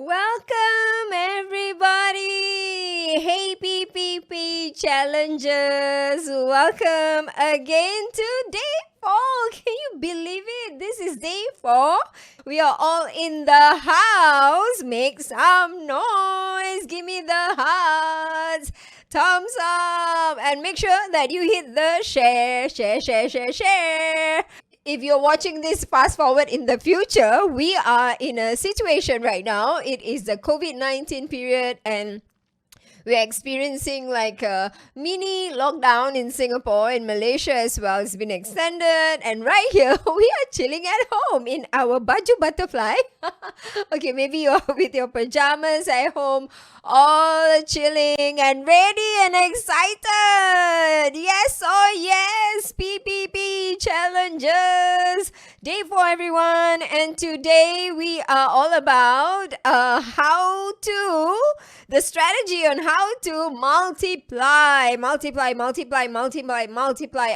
Welcome, everybody! Hey, PPP challengers! Welcome again to day 4. Can you believe it? This is day 4. We are all in the house. Make some noise. Give me the hearts. Thumbs up. And make sure that you hit the share. If you're watching this fast forward in the future, we are in a situation right now. It is the COVID-19 period, and we're experiencing like a mini lockdown in Singapore, in Malaysia as well. It's been extended, and right here we are chilling at home in our baju butterfly. Okay, maybe you're with your pajamas at home, all chilling and ready and excited. Yes, oh yes, PPP challenges. Day 4, everyone, and today we are all about the strategy on how to multiply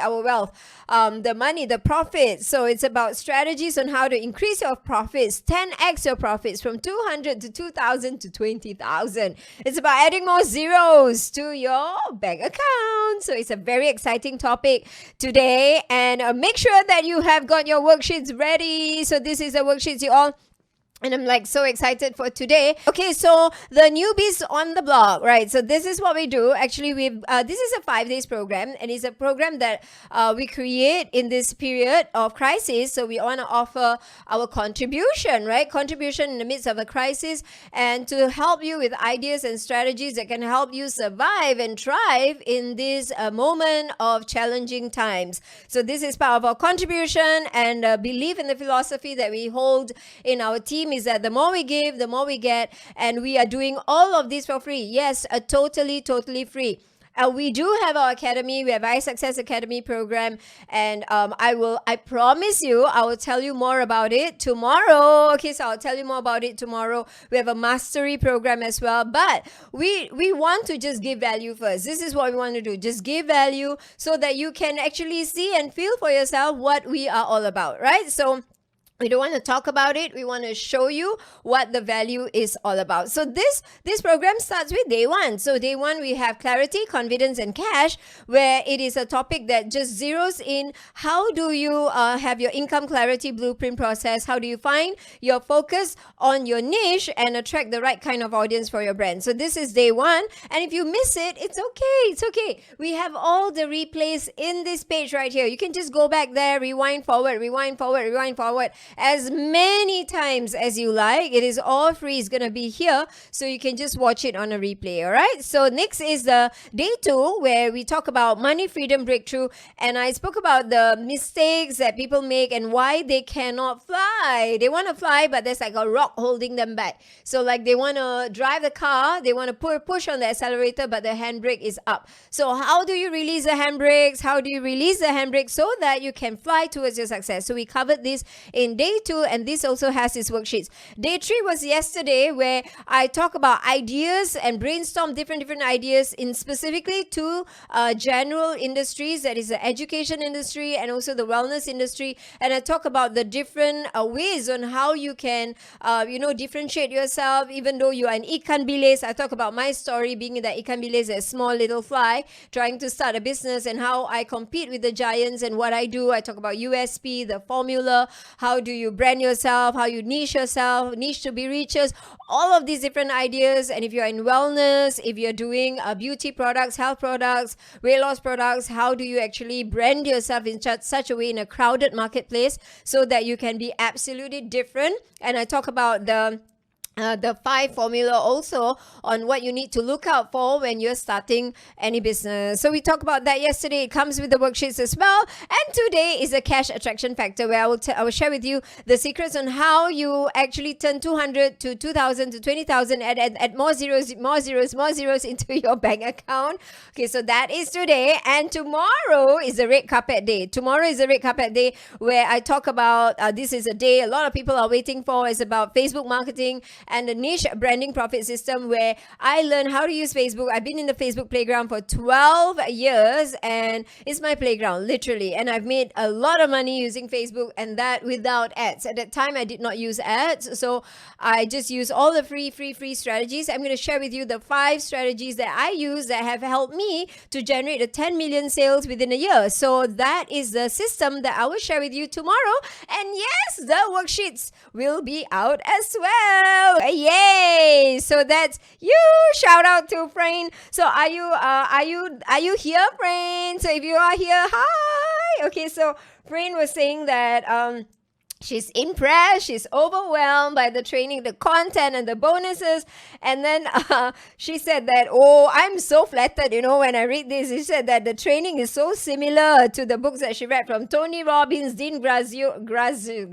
our wealth, the money, the profits. So it's about strategies on how to increase your profits, 10x your profits from 200 to 2,000 to 20,000. It's about adding more zeros to your bank account. So it's a very exciting topic today, and make sure that you have got your worksheets ready. So this is the worksheets you all. And I'm like so excited for today. Okay, so the newbies on the block, right? So this is what we do. Actually, this is a 5 days program, and it's a program that we create in this period of crisis. So we want to offer our contribution, right? Contribution in the midst of a crisis, and to help you with ideas and strategies that can help you survive and thrive in this moment of challenging times. So this is part of our contribution and belief in the philosophy that we hold in our team is that the more we give, the more we get, and we are doing all of this for free. Yes, totally free. We do have our academy. We have iSuccess Academy program, and I promise you, I will tell you more about it tomorrow. Okay, so I'll tell you more about it tomorrow. We have a mastery program as well, but we want to just give value first. This is what we want to do. Just give value so that you can actually see and feel for yourself what we are all about, right? So we don't want to talk about it. We want to show you what the value is all about. So this program starts with day 1. So day 1, we have clarity, confidence, and cash, where it is a topic that just zeroes in how do you have your income clarity blueprint process? How do you find your focus on your niche and attract the right kind of audience for your brand? So this is day 1. And if you miss it, it's okay. It's okay. We have all the replays in this page right here. You can just go back there, rewind forward, as many times as you like. It is all free. It's going to be here, so you can just watch it on a replay. All right, so next is the day 2, where we talk about money freedom breakthrough, and I spoke about the mistakes that people make and why they cannot fly. They want to fly, but there's like a rock holding them back. So like they want to drive the car, they want to push on the accelerator, but the handbrake is up. So how do you release the handbrakes? How do you release the handbrake so that you can fly towards your success? So we covered this in day 2, and this also has its worksheets. Day 3 was yesterday, where I talk about ideas and brainstorm different ideas in specifically 2 general industries, that is the education industry and also the wellness industry. And I talk about the different ways on how you can differentiate yourself, even though you are an ikan bilis. I talk about my story being that ikan bilis, a small little fly trying to start a business, and how I compete with the giants and what I do. I talk about USP, the formula, how do you brand yourself, how you niche yourself, niche to be riches, all of these different ideas. And if you're in wellness, if you're doing beauty products, health products, weight loss products, how do you actually brand yourself in such a way in a crowded marketplace so that you can be absolutely different. And I talk about the 5 formula also on what you need to look out for when you're starting any business. So we talked about that yesterday. It comes with the worksheets as well. And today is a cash attraction factor, where I will share with you the secrets on how you actually turn 200 to 2,000 to 20,000 add more zeros into your bank account. Okay, so that is today. And tomorrow is the red carpet day. Tomorrow is the red carpet day, where I talk about this is a day a lot of people are waiting for. It's about Facebook marketing and the niche branding profit system, where I learned how to use Facebook. I've been in the Facebook playground for 12 years, and it's my playground, literally. And I've made a lot of money using Facebook, and that without ads. At that time, I did not use ads, so I just use all the free strategies. I'm going to share with you the 5 strategies that I use that have helped me to generate a 10 million sales within a year. So that is the system that I will share with you tomorrow. And yes, the worksheets will be out as well. Yay! So that's you. Shout out to Frain. So are you here, Frain? So if you are here, hi. Okay, so Frain was saying that she's impressed, she's overwhelmed by the training, the content, and the bonuses. And then she said that, oh, I'm so flattered, when I read this. She said that the training is so similar to the books that she read from Tony Robbins, Dean Graziosi,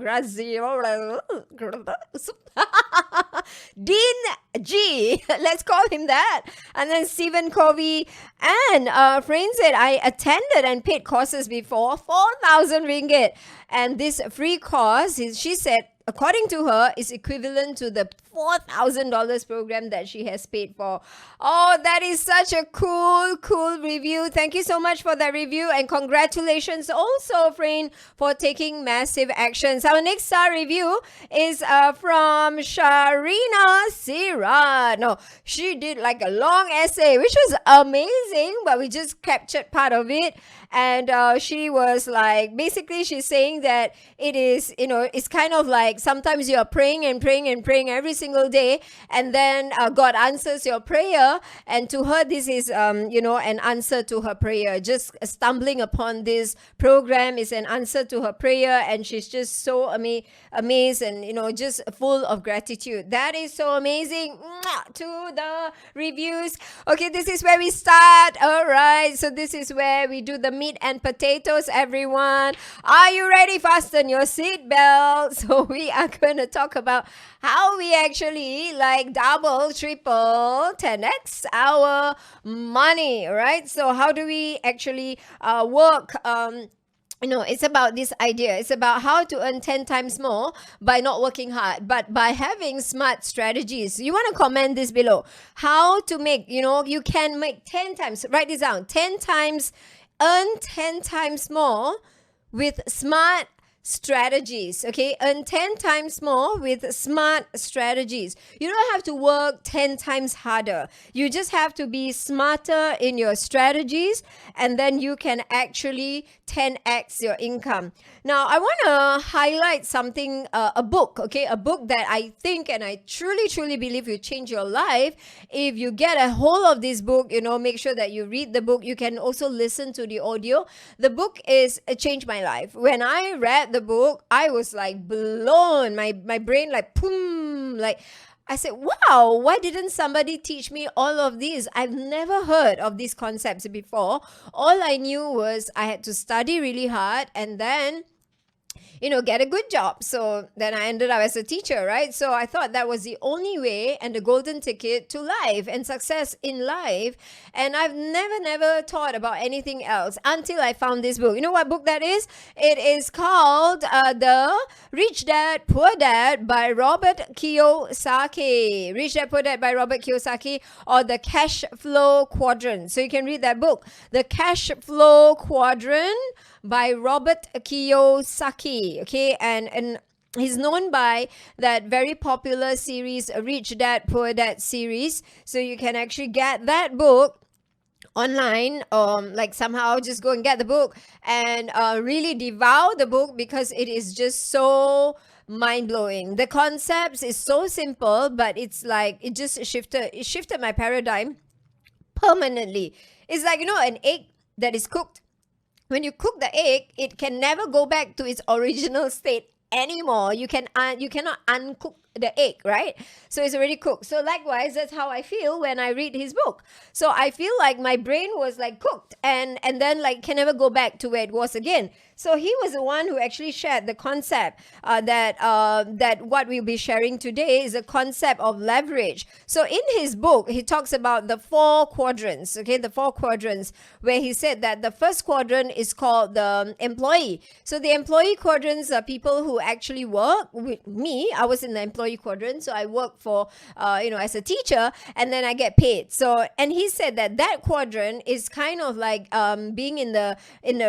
Dean G, let's call him that, and then Stephen Covey. And Frain said, I attended and paid courses before, 4,000 ringgit. And this free course, she said, according to her, is equivalent to the $4,000 program that she has paid for. Oh, that is such a cool review. Thank you so much for that review, and congratulations also, Frain, for taking massive actions. Our next star review is from Sharina Sirat. No, she did like a long essay, which was amazing, but we just captured part of it. And she was like, basically she's saying that it is, it's kind of like sometimes you're praying and praying and praying every single day, and then God answers your prayer. And to her, this is, an answer to her prayer. Just stumbling upon this program is an answer to her prayer. And she's just so amazed and, just full of gratitude. That is so amazing. Mwah! To the reviews. Okay, this is where we start. All right. So this is where we do the meat and potatoes, everyone. Are you ready? Fasten your seatbelt. So we are going to talk about how we actually double, triple, 10x our money, right? So how do we actually work? It's about this idea. It's about how to earn 10 times more by not working hard, but by having smart strategies. You want to comment this below. How to make, you can make 10 times, write this down, 10 times, earn 10 times more with smart strategies. Okay, earn 10 times more with smart strategies. You don't have to work 10 times harder. You just have to be smarter in your strategies, and then you can actually 10x your income. Now, I want to highlight something, a book, okay? A book that I think and I truly believe will change your life. If you get a hold of this book, make sure that you read the book. You can also listen to the audio. The book is changed my life. When I read the book, I was like blown. My brain boom, I said, wow, why didn't somebody teach me all of these? I've never heard of these concepts before. All I knew was I had to study really hard and then get a good job. So then I ended up as a teacher, right? So I thought that was the only way and the golden ticket to life and success in life. And I've never thought about anything else until I found this book. You know what book that is? It is called The Rich Dad, Poor Dad by Robert Kiyosaki. Rich Dad, Poor Dad by Robert Kiyosaki, or The Cash Flow Quadrant. So you can read that book, The Cash Flow Quadrant by Robert Kiyosaki. Okay, and he's known by that very popular series, Rich Dad, Poor Dad series. So you can actually get that book online, somehow just go and get the book and really devour the book, because it is just so mind-blowing. The concepts is so simple, but it's it just shifted my paradigm permanently. It's an egg that is cooked. When you cook the egg, it can never go back to its original state anymore. You cannot uncook the egg, right? So it's already cooked. So likewise, that's how I feel when I read his book. So I feel like my brain was cooked and then can never go back to where it was again. So he was the one who actually shared the concept that what we'll be sharing today is a concept of leverage. So in his book, he talks about the 4 quadrants, okay, the 4 quadrants, where he said that the first quadrant is called the employee. So the employee quadrants are people who actually work with me. I was in the employee employee quadrant. So I work for, as a teacher, and then I get paid. So, and he said that quadrant is kind of like being in the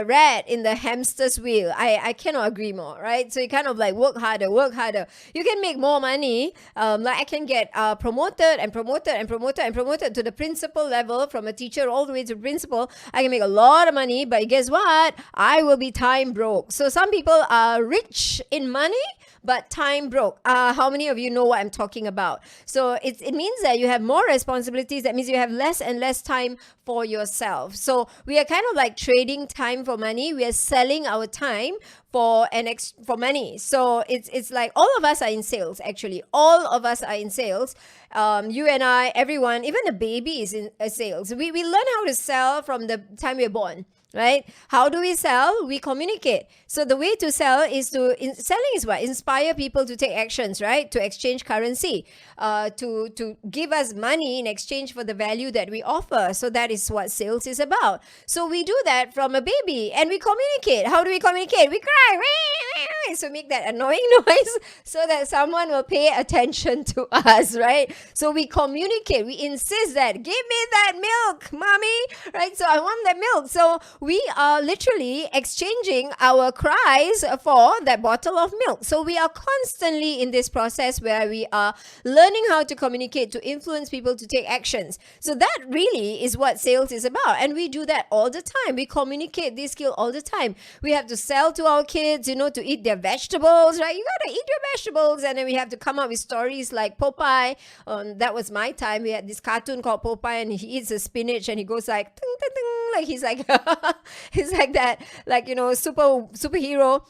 rat, in the hamster's wheel. I cannot agree more, right? So you kind of like work harder. You can make more money. Like I can get promoted to the principal level, from a teacher all the way to principal. I can make a lot of money, but guess what? I will be time broke. So some people are rich in money, but time broke. How many of you know what I'm talking about? So it means that you have more responsibilities. That means you have less and less time for yourself. So we are kind of like trading time for money. We are selling our time for money. So it's like all of us are in sales. Actually, all of us are in sales. You and I, everyone, even the baby is in sales. We learn how to sell from the time we're born. Right? How do we sell? We communicate. So the way to sell is selling is what? Inspire people to take actions, right? To exchange currency, to give us money in exchange for the value that we offer. So that is what sales is about. So we do that from a baby, and we communicate. How do we communicate? We cry. So make that annoying noise so that someone will pay attention to us, right? So we communicate. We insist that, give me that milk, mommy, right? So I want that milk. So we are literally exchanging our cries for that bottle of milk. So we are constantly in this process where we are learning how to communicate, to influence people to take actions. So that really is what sales is about. And we do that all the time. We communicate this skill all the time. We have to sell to our kids, to eat their vegetables, right? You got to eat your vegetables. And then we have to come up with stories like Popeye. That was my time. We had this cartoon called Popeye, and he eats the spinach and he goes like, ting, ting, ting, like he's like he's like that, like superhero.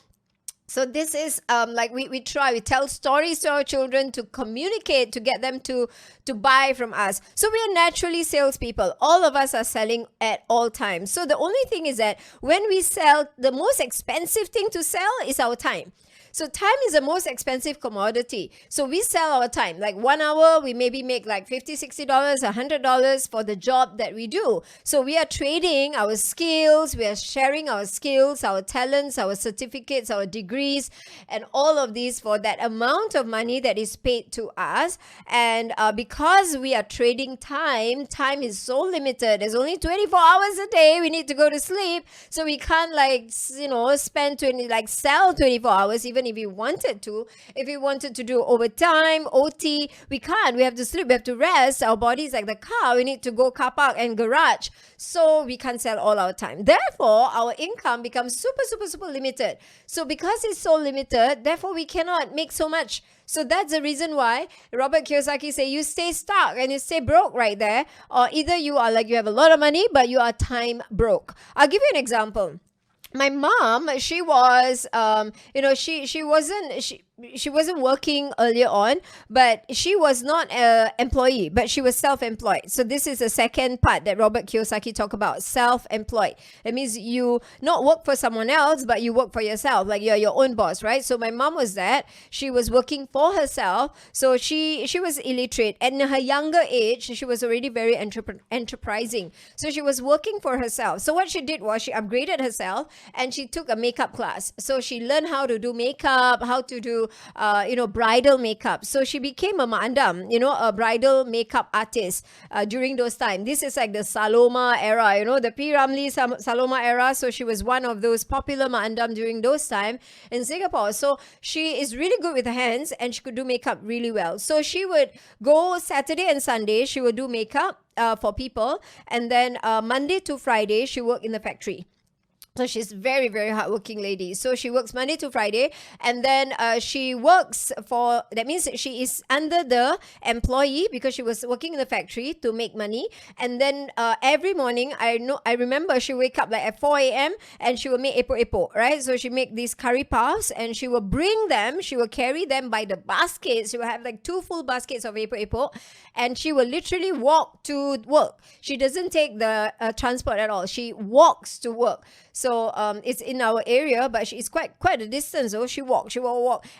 So this is like we tell stories to our children to communicate, to get them to buy from us. So we are naturally salespeople. All of us are selling at all times. So the only thing is that when we sell, the most expensive thing to sell is our time. So time is the most expensive commodity. So we sell our time. Like 1 hour, we maybe make like $50, $60, $100 for the job that we do. So we are trading our skills. We are sharing our skills, our talents, our certificates, our degrees, and all of these for that amount of money that is paid to us. And because we are trading time is so limited. There's only 24 hours a day. We need to go to sleep. So we can't sell 24 hours, even if we wanted to. If we wanted to do overtime, OT, we can't. We have to sleep, we have to rest. Our body is like the car. We need to go car park and garage. So we can't sell all our time. Therefore, our income becomes super, super, super limited. So because it's so limited, therefore we cannot make so much. So that's the reason why Robert Kiyosaki say you stay stuck and you stay broke right there. Or either you are like you have a lot of money, but you are time broke. I'll give you an example. My mom, she was, she wasn't working earlier on, but she was not an employee, but she was self-employed. So this is the second part that Robert Kiyosaki talk about, self-employed. That means you not work for someone else, but you work for yourself, like you're your own boss, right? So my mom was that. She was working for herself. So she was illiterate. And in her younger age, she was already very enterprising. So she was working for herself. So what she did was she upgraded herself and she took a makeup class. So she learned how to do makeup, how to do bridal makeup. So she became a mandam, a bridal makeup artist during those times. This is like the Saloma era, the P. Ramlee Saloma era. So she was one of those popular mandam during those times in Singapore. So she is really good with her hands and she could do makeup really well. So she would go Saturday and Sunday, she would do makeup for people. And then Monday to Friday, she worked in the factory. So she's very, very hardworking lady. So she works Monday to Friday, and then she works that means she is under the employee because she was working in the factory to make money. And then every morning, I remember she wake up like at 4 a.m. and she will make epok-epok, right? So she make these curry puffs and she will bring them, she will carry them by the baskets. She will have like 2 full baskets of epok-epok and she will literally walk to work. She doesn't take the transport at all. She walks to work. So it's in our area, but it's quite a distance. So she walk,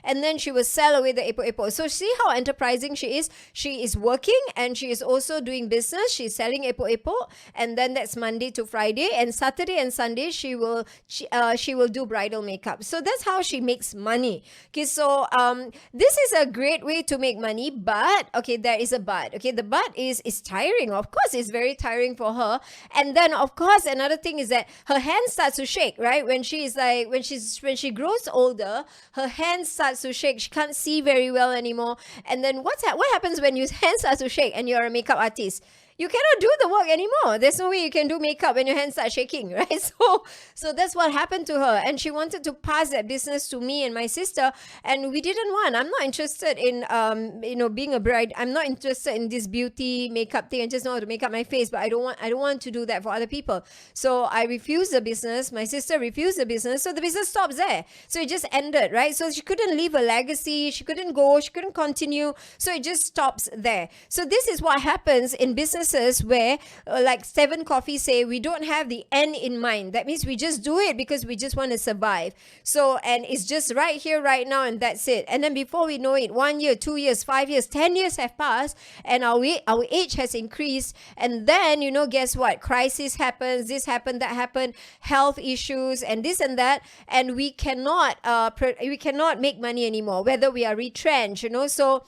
and then she will sell away the epok-epok. So see how enterprising she is. She is working and she is also doing business. She's selling epok-epok, and then that's Monday to Friday, and Saturday and Sunday she will do bridal makeup. So that's how she makes money. Okay, so this is a great way to make money, but okay, there is a but. Okay, the but is tiring. Of course, it's very tiring for her. And then of course another thing is that her hand starts to shake, right? When she grows older, her hand starts to shake. She can't see very well anymore. And then what happens when your hand starts to shake and you're a makeup artist? You cannot do the work anymore. There's no way you can do makeup when your hands start shaking, right? So that's what happened to her. And she wanted to pass that business to me and my sister. And we didn't want. I'm not interested in, being a bride. I'm not interested in this beauty makeup thing. I just know how to make up my face, but I don't want to do that for other people. So I refused the business. My sister refused the business. So the business stops there. So it just ended, right? So she couldn't leave a legacy. She couldn't go. She couldn't continue. So it just stops there. So this is what happens in business where like Seven Coffee say, we don't have the end in mind. That means we just do it because we just want to survive. So, and it's just right here, right now, and that's it. And then before we know it, 1 year, 2 years, 5 years, 10 years have passed, and our age has increased. And then, guess what? Crisis happens, this happened, that happened, health issues, and this and that. And we cannot make money anymore, whether we are retrenched, so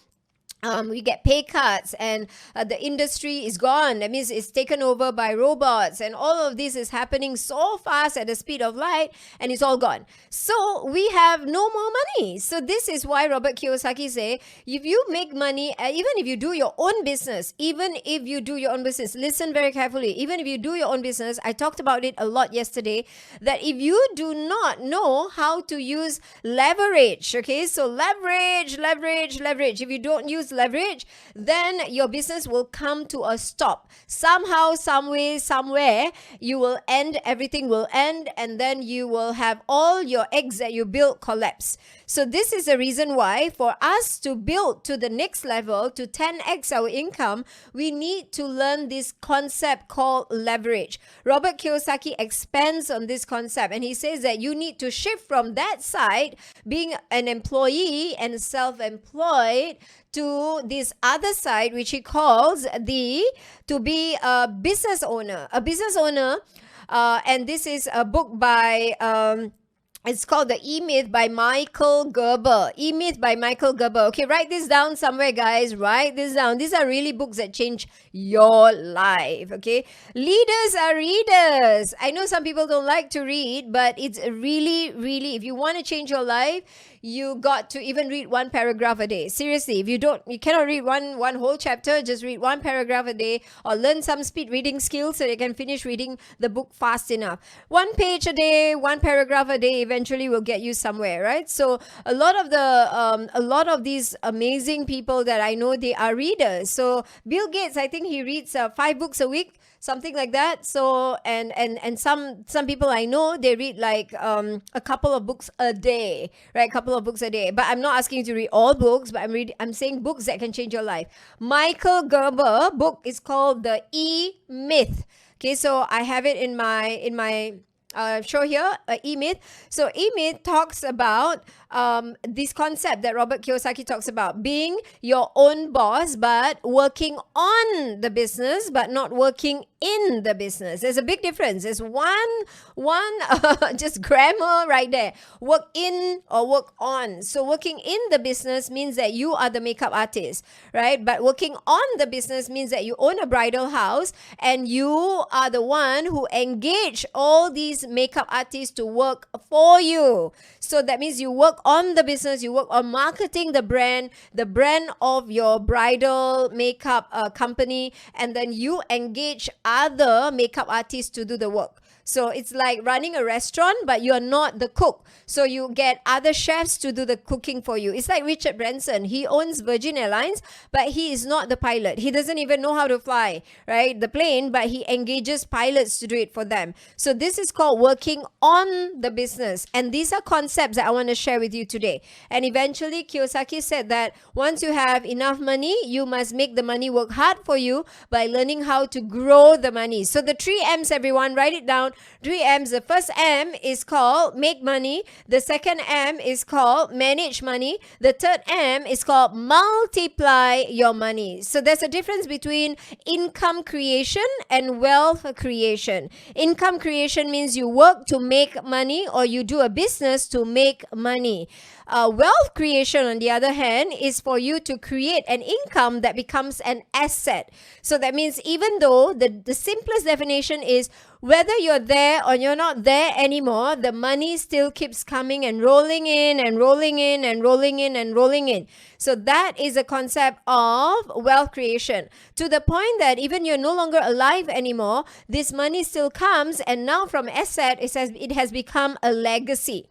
we get pay cuts, and the industry is gone. That means it's taken over by robots, and all of this is happening so fast at the speed of light, and it's all gone. So we have no more money. So this is why Robert Kiyosaki say, if you make money, even if you do your own business, listen very carefully. Even if you do your own business, I talked about it a lot yesterday, that if you do not know how to use leverage, okay, so leverage. If you don't use leverage, then your business will come to a stop. Somehow, some way, somewhere, everything will end, and then you will have all your eggs that you built collapse. So this is the reason why for us to build to the next level, to 10x our income, we need to learn this concept called leverage. Robert Kiyosaki expands on this concept, and he says that you need to shift from that side, being an employee and self-employed, to this other side, which he calls to be a business owner. And this is a book by it's called The E-Myth by Michael Gerber. E-Myth by Michael Gerber. Okay, write this down somewhere, guys. Write this down. These are really books that change your life, okay? Leaders are readers. I know some people don't like to read, but it's really, really, if you want to change your life, you got to even read one paragraph a day. Seriously, if you cannot read one whole chapter, just read one paragraph a day, or learn some speed reading skills so you can finish reading the book fast enough. 1 page a day, one paragraph a day eventually will get you somewhere, right? So a lot of these amazing people that I know, they are readers. So Bill Gates, I think he reads 5 books a week, something like that. So and some people I know, they read like a couple of books a day, right? But I'm not asking you to read all books, but I'm saying books that can change your life. Michael Gerber book is called The E-Myth. Okay, so I have it in my show here, E-Myth. So E-Myth talks about this concept that Robert Kiyosaki talks about, being your own boss, but working on the business, but not working in the business. There's a big difference. There's one just grammar right there. Work in or work on. So working in the business means that you are the makeup artist, right? But working on the business means that you own a bridal house and you are the one who engage all these makeup artists to work for you. So that means you work on the business, you work on marketing the brand of your bridal makeup company, and then you engage other makeup artists to do the work. So it's like running a restaurant, but you're not the cook. So you get other chefs to do the cooking for you. It's like Richard Branson. He owns Virgin Airlines, but he is not the pilot. He doesn't even know how to fly, right, the plane, but he engages pilots to do it for them. So this is called working on the business. And these are concepts that I want to share with you today. And eventually, Kiyosaki said that once you have enough money, you must make the money work hard for you by learning how to grow the money. So the 3 M's, everyone, write it down. Three M's. The first M is called make money. The second M is called manage money. The third M is called multiply your money. So there's a difference between income creation and wealth creation. Income creation means you work to make money, or you do a business to make money. Wealth creation, on the other hand, is for you to create an income that becomes an asset. So that means even though the simplest definition is whether you're there or you're not there anymore, the money still keeps coming and rolling in and rolling in and rolling in and rolling in. So that is a concept of wealth creation, to the point that even you're no longer alive anymore, this money still comes, and now from asset, it has become a legacy.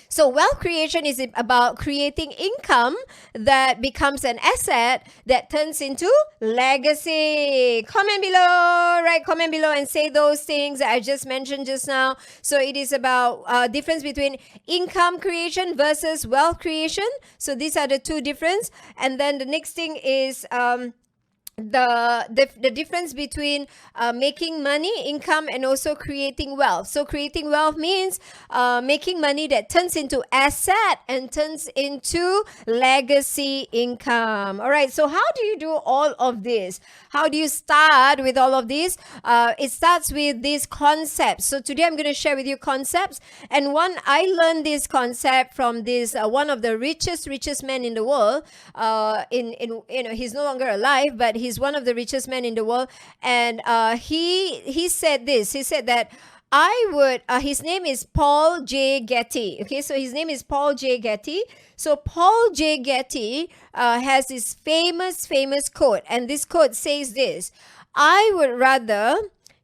So wealth creation is about creating income that becomes an asset that turns into legacy. Comment below, right? Comment below and say those things that I just mentioned just now. So it is about difference between income creation versus wealth creation. So these are the two differences. And then the next thing is the difference between making money, income, and also creating wealth. So creating wealth means making money that turns into asset and turns into legacy income. All right, so how do you do all of this? How do you start with all of this? It starts with these concepts. So today I'm going to share with you concepts, and I learned this concept from this one of the richest men in the world. He's no longer alive, but he's one of the richest men in the world, and he said this. He said that his name is Paul J. Getty. Okay, so his name is Paul J. Getty. So Paul J. Getty has this famous quote, and this quote says this: I would rather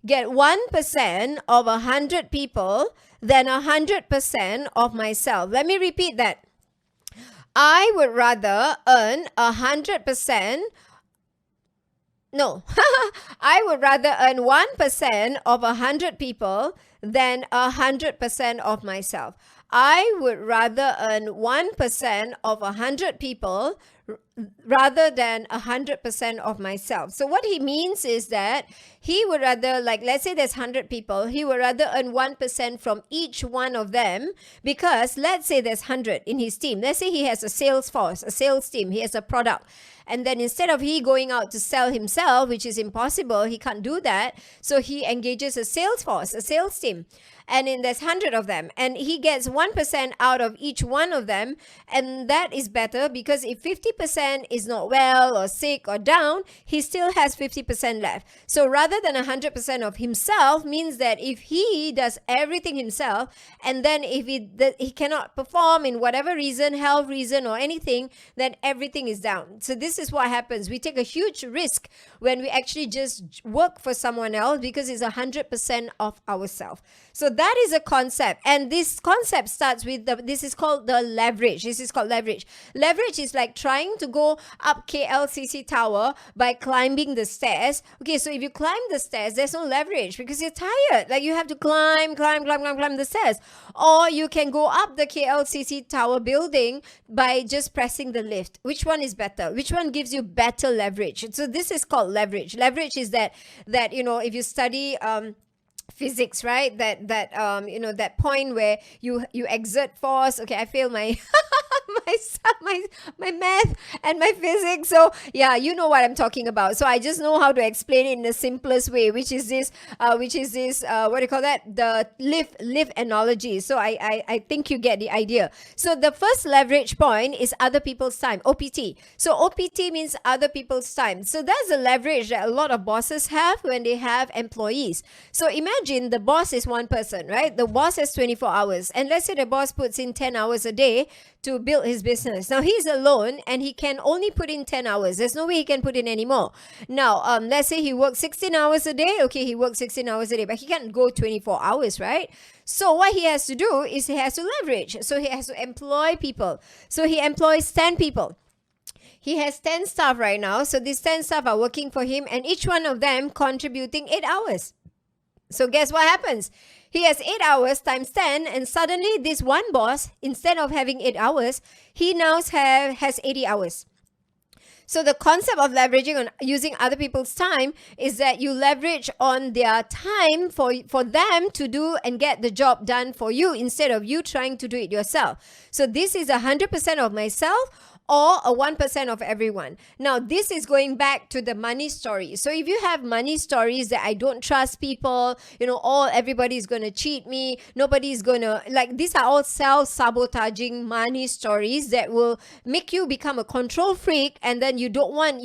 get 1% of 100 people than 100% of myself. Let me repeat that. I would rather earn 100%. No, I would rather earn 1% of 100 people than 100% of myself. I would rather earn 1% of 100 people rather than 100% of myself. So what he means is that he would rather, like, let's say there's 100 people, he would rather earn 1% from each one of them, because let's say there's 100 in his team. Let's say he has a sales force, a sales team, he has a product. And then instead of he going out to sell himself, which is impossible, he can't do that. So he engages a sales force, a sales team. And then there's 100 of them. And he gets 1% out of each one of them. And that is better, because if 50% is not well or sick or down, he still has 50% left. So rather than 100% of himself means that if he does everything himself, and then if he cannot perform in whatever reason, health reason or anything, then everything is down. So this is what happens. We take a huge risk when we actually just work for someone else, because it's 100% of ourselves. So that is a concept, and this concept starts with this is called the leverage. This is called leverage. Leverage is like trying to go up KLCC Tower by climbing the stairs. Okay, so if you climb the stairs, there's no leverage because you're tired. Like you have to climb the stairs. Or you can go up the KLCC Tower building by just pressing the lift. Which one is better? Which one gives you better leverage? So this is called leverage. Leverage is that if you study physics, right? That point where you exert force. Okay, I failed my my math and my physics. So yeah, you know what I'm talking about. So I just know how to explain it in the simplest way, which is this what do you call that? The lift analogy. So I think you get the idea. So the first leverage point is other people's time, OPT. So OPT means other people's time. So that's a leverage that a lot of bosses have when they have employees. So imagine the boss is one person, right? The boss has 24 hours. And let's say the boss puts in 10 hours a day to build his business. Now he's alone and he can only put in 10 hours. There's no way he can put in any more. Now, let's say he works 16 hours a day. Okay, he works 16 hours a day, but he can't go 24 hours, right? So what he has to do is he has to leverage. So he has to employ people. So he employs 10 people. He has 10 staff right now. So these 10 staff are working for him, and each one of them contributing 8 hours. So guess what happens? He has 8 hours times 10, and suddenly this one boss, instead of having 8 hours, he now has 80 hours. So the concept of leveraging on using other people's time is that you leverage on their time for them to do and get the job done for you instead of you trying to do it yourself. So this is 100% of myself or a 1% of everyone. Now, this is going back to the money story. So if you have money stories that I don't trust people, everybody is going to cheat me, nobody's going to, like, these are all self-sabotaging money stories that will make you become a control freak, and then you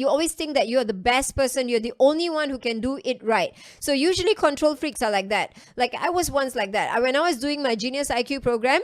always think that you're the best person, you're the only one who can do it right. So usually control freaks are like that. Like I was once like that. When I was doing my Genius IQ program,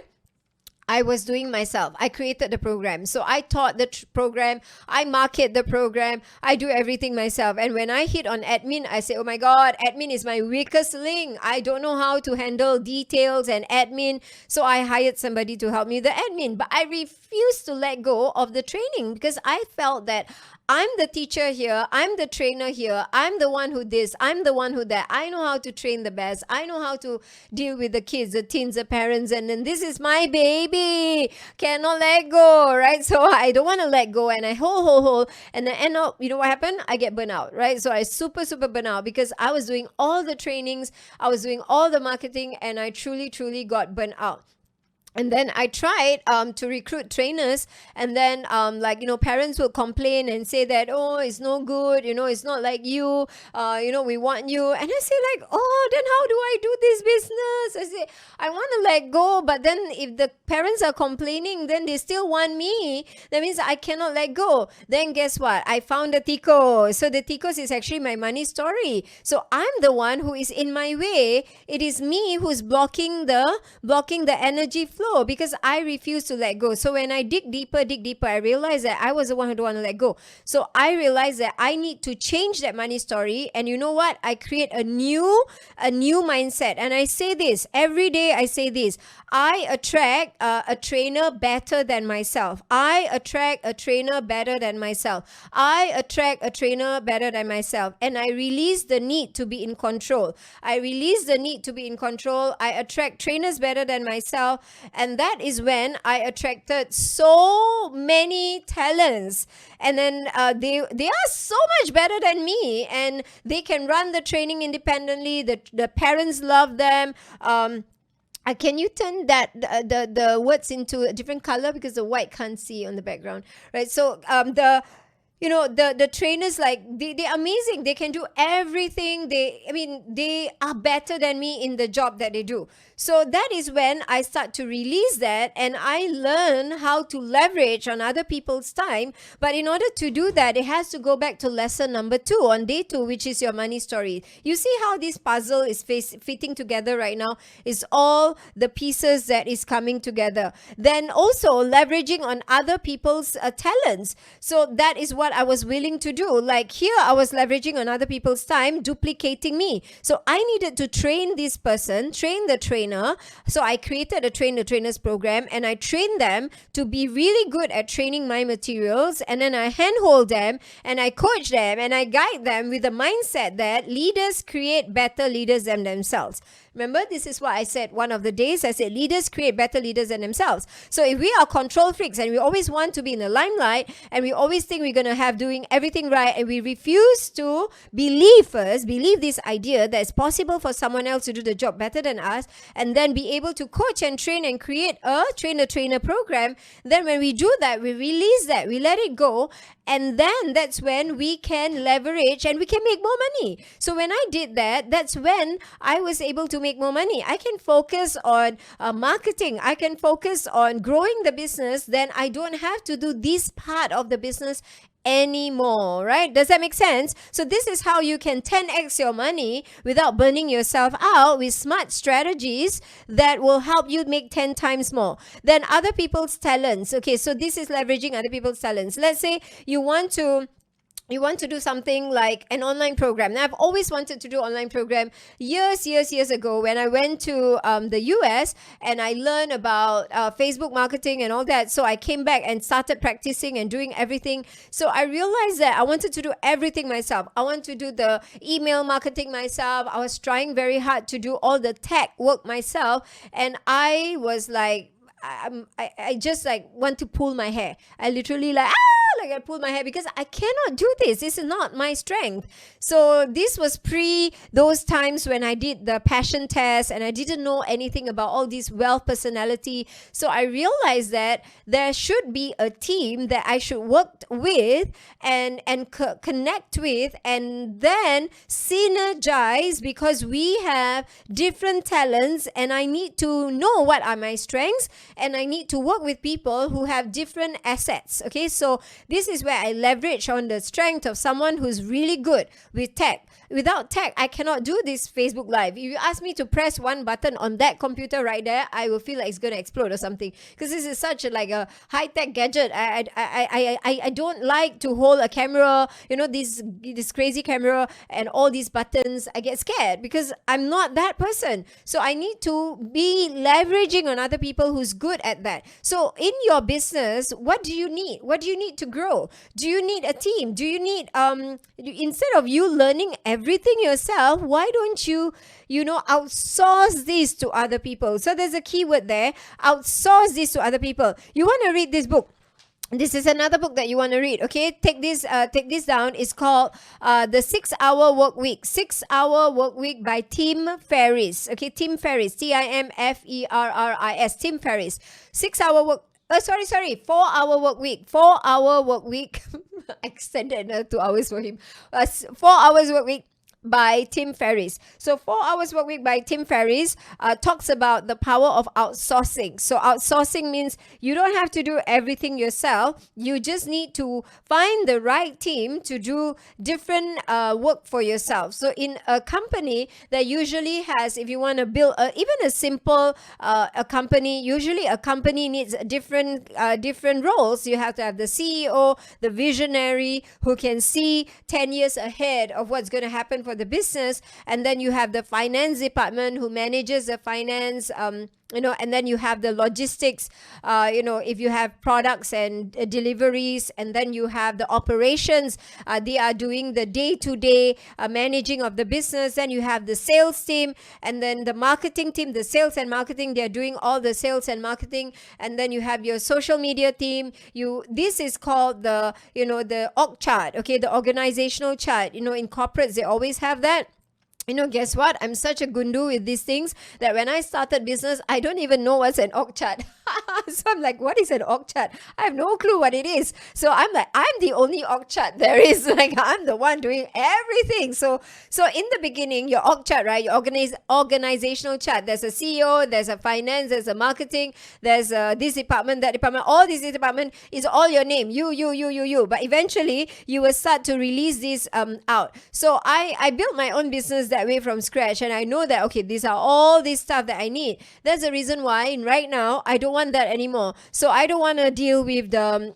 I was doing myself. I created the program. So I taught the program. I market the program. I do everything myself. And when I hit on admin, I say, oh my God, admin is my weakest link. I don't know how to handle details and admin. So I hired somebody to help me with the admin. But I refused to let go of the training because I felt that I'm the teacher here. I'm the trainer here. I'm the one who this. I'm the one who that. I know how to train the best. I know how to deal with the kids, the teens, the parents. And then this is my baby. Cannot let go, right? So I don't want to let go. And I hold. And then end up, you know what happened? I get burnt out, right? So I super burnt out because I was doing all the trainings. I was doing all the marketing. And I truly got burnt out. And then I tried to recruit trainers, and then parents will complain and say that, oh, it's no good, it's not like you, we want you. And I say like, oh, then how do I do this business? I say, I want to let go, but then if the parents are complaining, then they still want me. That means I cannot let go. Then guess what? I found the Ticos. So the Ticos is actually my money story. So I'm the one who is in my way. It is me who's blocking the energy flow because I refuse to let go. So when I dig deeper, I realized that I was the one who don't want to let go. So I realized that I need to change that money story. And you know what? I create a new mindset. And I say this every day. I say this: I attract a trainer better than myself. I attract a trainer better than myself. I attract a trainer better than myself. And I release the need to be in control. I attract trainers better than myself. And that is when I attracted so many talents. And then they are so much better than me. And they can run the training independently. The parents love them. Can you turn that the words into a different color because the white can't see on the background, right? So the trainers, like they're amazing. They can do everything. They are better than me in the job that they do. So that is when I start to release that, and I learn how to leverage on other people's time. But in order to do that, it has to go back to lesson number 2 on day 2, which is your money story. You see how this puzzle is fitting together right now? It's all the pieces that is coming together. Then also leveraging on other people's talents. So that is what I was willing to do. Like here, I was leveraging on other people's time, duplicating me. So I needed to train this person, train the trainer. So I created a train the trainers program, and I trained them to be really good at training my materials. And then I handhold them, and I coach them, and I guide them with the mindset that leaders create better leaders than themselves. Remember, this is what I said one of the days. I said leaders create better leaders than themselves. So if we are control freaks and we always want to be in the limelight, and we always think we're going to have doing everything right, and we refuse to believe this idea that it's possible for someone else to do the job better than us, and then be able to coach and train and create a trainer program, then when we do that, we release that, we let it go, and then that's when we can leverage and we can make more money. So when I did that, that's when I was able to make more money. I can focus on marketing. I can focus on growing the business. Then I don't have to do this part of the business anymore, right? Does that make sense? So this is how you can 10x your money without burning yourself out with smart strategies that will help you make 10 times more. Then other people's talents. Okay, so this is leveraging other people's talents. Let's say you want to do something like an online program. Now, I've always wanted to do online program years ago when I went to the US and I learned about Facebook marketing and all that. So I came back and started practicing and doing everything. So I realized that I wanted to do everything myself. I want to do the email marketing myself. I was trying very hard to do all the tech work myself. And I was like, I just like want to pull my hair. I literally like, like I pulled my hair because I cannot do this. This is not my strength. So this was pre those times when I did the passion test and I didn't know anything about all these wealth personality. So I realized that there should be a team that I should work with and connect with, and then synergize, because we have different talents and I need to know what are my strengths, and I need to work with people who have different assets. Okay, so this is where I leverage on the strength of someone who's really good with tech. Without tech, I cannot do this Facebook Live. If you ask me to press one button on that computer right there, I will feel like it's going to explode or something, because this is such a high-tech gadget. I don't like to hold a camera, this crazy camera and all these buttons. I get scared because I'm not that person. So I need to be leveraging on other people who's good at that. So in your business, what do you need? What do you need to grow? Do you need a team? Do you need, instead of you learning everything yourself, why don't you outsource this to other people? So there's a keyword there, outsource this to other people. You want to read this book. This is another book that you want to read. Okay, take this down. It's called The 6-Hour Work Week. 6-Hour Work Week by Tim Ferriss. Okay, Tim Ferriss, Timferris. Tim Ferriss. 6-hour work. 4-hour work week. 4-hour work week. I extended another 2 hours for him. 4 hours work week by Tim Ferriss. So 4 hours work week by Tim Ferriss talks about the power of outsourcing. So outsourcing means you don't have to do everything yourself. You just need to find the right team to do different work for yourself. So in a company that usually has, if you want to build even a simple a company, usually a company needs different roles. You have to have the CEO, the visionary who can see 10 years ahead of what's going to happen for the business, and then you have the finance department who manages the finance, and then you have the logistics, if you have products and deliveries, and then you have the operations, they are doing the day-to-day managing of the business. Then you have the sales team, and then the marketing team, the sales and marketing, they're doing all the sales and marketing. And then you have your social media team. This is called the org chart, okay, the organizational chart. In corporates, they always have that. Guess what? I'm such a gundu with these things that when I started business, I don't even know what's an org chart. So I'm like, what is an org chart? I have no clue what it is. So I'm like, I'm the only org chart there is. Like, I'm the one doing everything. So in the beginning, your org chart, right? Your organizational chart. There's a CEO, there's a finance, there's a marketing, there's this department, that department. All this department is all your name. You. But eventually, you will start to release this out. So I built my own business that way from scratch, and I know that, okay, these are all this stuff that I need. That's the reason why right now I don't want that anymore. So I don't want to deal with the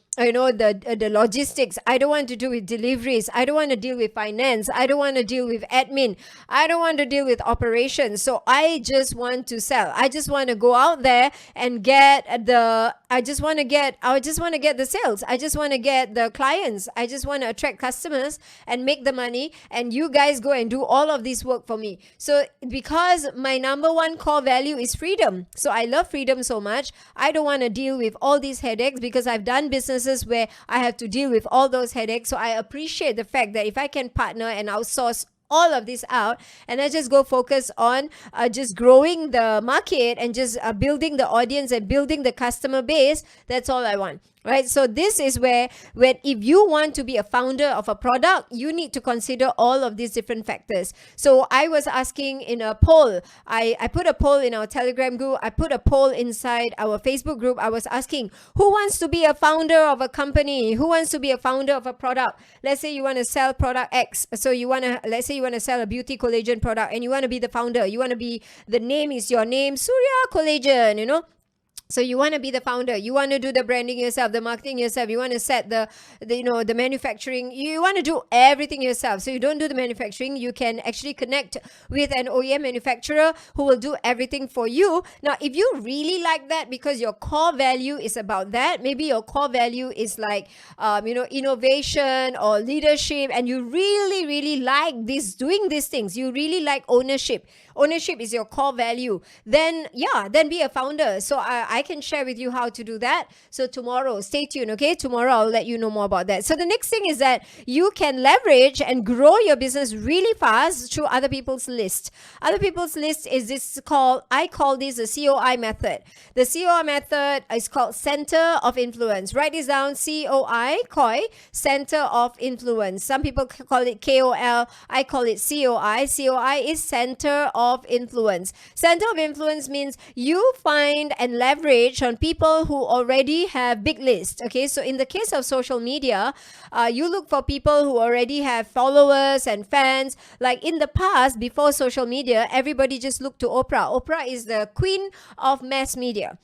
logistics. I don't want to deal with deliveries. I don't want to deal with finance. I don't want to deal with admin. I don't want to deal with operations. So I just want to sell. I just want to go out there and I just want to get the sales. I just want to get the clients. I just want to attract customers and make the money, and you guys go and do all of this work for me. So because my number one core value is freedom. So I love freedom so much. I don't want to deal with all these headaches, because I've done businesses where I have to deal with all those headaches. So I appreciate the fact that if I can partner and outsource all of this out, and I just go focus on just growing the market and just building the audience and building the customer base, that's all I want. Right? So this is where if you want to be a founder of a product, you need to consider all of these different factors. So I was asking in a poll, I put a poll in our Telegram group, I put a poll inside our Facebook group. I was asking, who wants to be a founder of a company? Who wants to be a founder of a product? Let's say you want to sell product X. So let's say you want to sell a beauty collagen product, and you want to be the founder. You want to be, the name is your name, Surya Collagen, So you want to be the founder. You want to do the branding yourself, the marketing yourself. You want to set the manufacturing. You want to do everything yourself. So you don't do the manufacturing. You can actually connect with an OEM manufacturer who will do everything for you. Now, if you really like that, because your core value is about that, maybe your core value is like, innovation or leadership, and you really, really like doing these things. You really like ownership. Ownership is your core value. Then be a founder. So I I can share with you how to do that. So tomorrow, stay tuned, okay? Tomorrow I'll let you know more about that. So the next thing is that you can leverage and grow your business really fast through other people's list. Other people's list is this I call this the COI method. The COI method is called Center of Influence. Write this down, COI, Center of Influence. Some people call it KOL. I call it COI. COI is Center of Influence. Center of Influence means you find and leverage on people who already have big lists. Okay, so in the case of social media, you look for people who already have followers and fans. Like in the past, before social media, everybody just looked to Oprah. Oprah is the queen of mass media.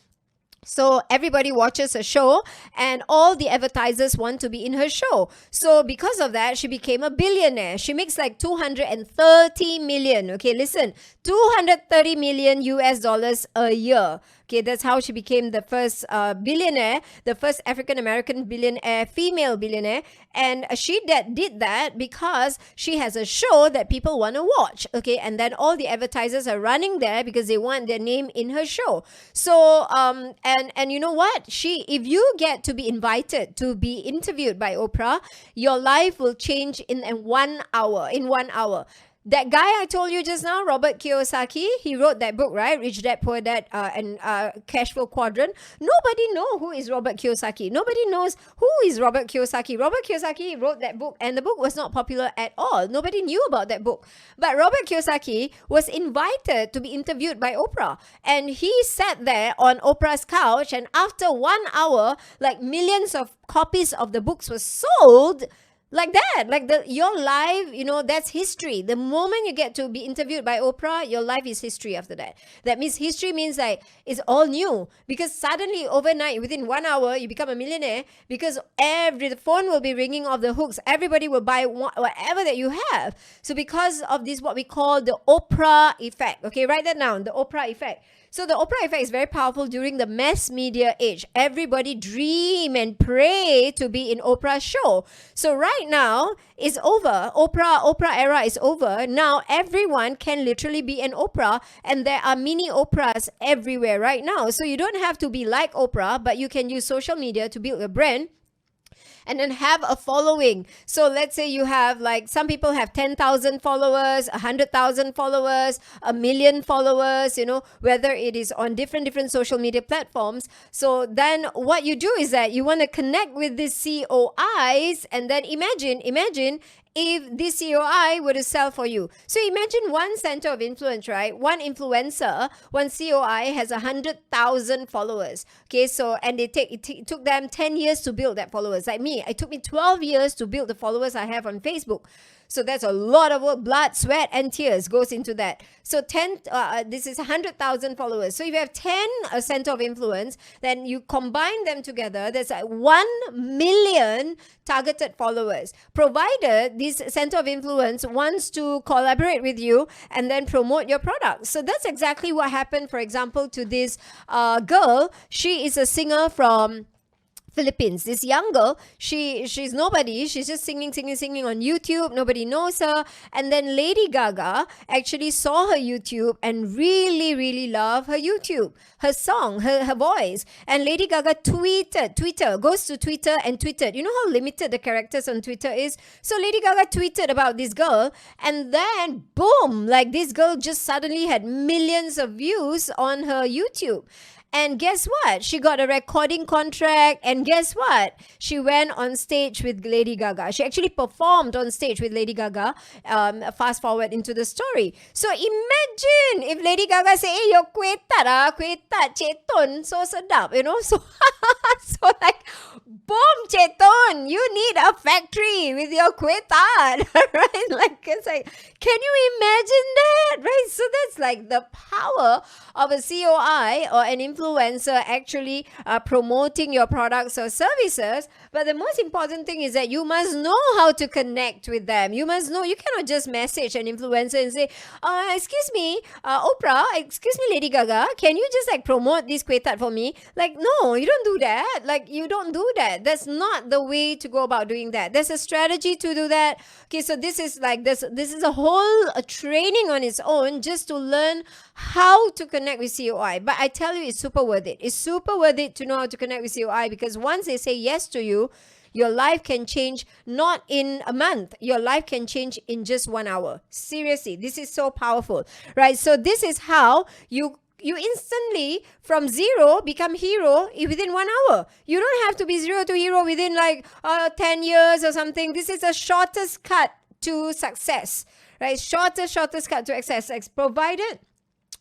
So everybody watches her show and all the advertisers want to be in her show. So because of that, she became a billionaire. She makes like 230 million. Okay, listen, 230 million US dollars a year. Okay, that's how she became the first billionaire, the first African-American billionaire, female billionaire. And she did that because she has a show that people want to watch. Okay, and then all the advertisers are running there because they want their name in her show. So, and you know what? If you get to be invited to be interviewed by Oprah, your life will change in 1 hour. In 1 hour. That guy I told you just now, Robert Kiyosaki, he wrote that book, right? Rich Dad, Poor Dad, and Cash Flow Quadrant. Nobody knows who is Robert Kiyosaki. Nobody knows who is Robert Kiyosaki. Robert Kiyosaki wrote that book, and the book was not popular at all. Nobody knew about that book. But Robert Kiyosaki was invited to be interviewed by Oprah, and he sat there on Oprah's couch, and after 1 hour, like millions of copies of the books were sold. Like that, your life, that's history. The moment you get to be interviewed by Oprah, your life is history after that. That means history means like it's all new, because suddenly overnight, within 1 hour, you become a millionaire, because the phone will be ringing off the hooks. Everybody will buy whatever that you have. So because of this, what we call the Oprah effect. Okay, write that down, the Oprah effect. So the Oprah effect is very powerful during the mass media age. Everybody dream and pray to be in Oprah's show. So right now it's over. Oprah era is over. Now everyone can literally be an Oprah, and there are mini Oprahs everywhere right now. So you don't have to be like Oprah, but you can use social media to build a brand and then have a following. So let's say you have, like, some people have 10,000 followers, 100,000 followers, 1 million followers, whether it is on different social media platforms. So then what you do is that you want to connect with these COIs, and then imagine if this COI were to sell for you. So imagine one center of influence, right? One influencer, one COI has 100,000 followers. Okay, so, and it took them 10 years to build that followers. Like me, it took me 12 years to build the followers I have on Facebook. So that's a lot of work, blood, sweat, and tears goes into that. So this is 100,000 followers. So if you have 10 center of influence, then you combine them together, there's 1 million targeted followers. Provided this center of influence wants to collaborate with you and then promote your product. So that's exactly what happened, for example, to this girl. She is a singer from Philippines. This young girl, she's nobody. She's just singing on YouTube. Nobody knows her. And then Lady Gaga actually saw her YouTube and really, really loved her YouTube, her song, her voice. And Lady Gaga goes to Twitter and tweeted. You know how limited the characters on Twitter is? So Lady Gaga tweeted about this girl, and then boom, like this girl just suddenly had millions of views on her YouTube. And guess what? She got a recording contract. And guess what? She went on stage with Lady Gaga. She actually performed on stage with Lady Gaga. Fast forward into the story. So imagine if Lady Gaga say, "Hey, your kuih tat, ceton, so sedap," So, so like, boom, ceton, you need a factory with your kuih tat, right? Like, it's like, can you imagine that, right? So that's like the power of a COI or an influencer actually promoting your products or services. But the most important thing is that you must know how to connect with them. You must know, you cannot just message an influencer and say, excuse me, Oprah, excuse me, Lady Gaga, can you just like promote this kuih tat for me? Like, no, you don't do that. Like, you don't do that. That's not the way to go about doing that. There's a strategy to do that. Okay, so this is like, this is a whole training on its own just to learn how to connect with COI. But I tell you, it's super super worth it. It's super worth it to know how to connect with COI, because once they say yes to you, your life can change not in a month. Your life can change in just 1 hour. Seriously, this is so powerful, right? So this is how you instantly from zero become hero within 1 hour. You don't have to be zero to hero within like 10 years or something. This is the shortest cut to success, right? Shortest cut to success,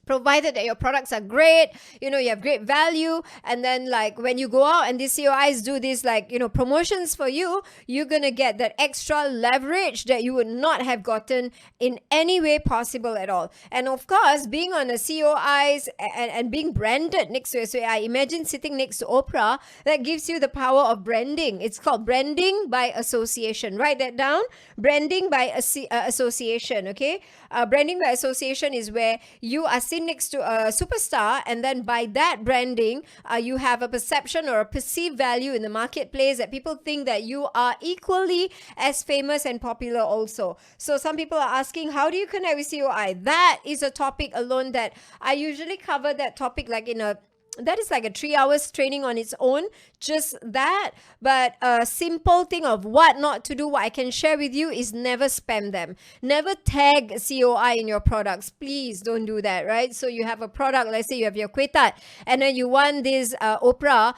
provided that your products are great, you have great value. And then like when you go out and these COIs do this like, promotions for you, you're going to get that extra leverage that you would not have gotten in any way possible at all. And of course, being on a COIs and being branded next to a COI, imagine sitting next to Oprah, that gives you the power of branding. It's called branding by association. Write that down. Branding by association, okay? Branding by association is where you are sitting next to a superstar, and then by that branding, you have a perception or a perceived value in the marketplace that people think that you are equally as famous and popular also. So some people are asking, how do you connect with COI? That is a topic alone that I usually cover that topic like that is like a 3 hours training on its own, just that. But a simple thing of what not to do, what I can share with you is never spam them. Never tag COI in your products. Please don't do that, right? So you have a product, let's say you have your kueh tart, and then you want this Oprah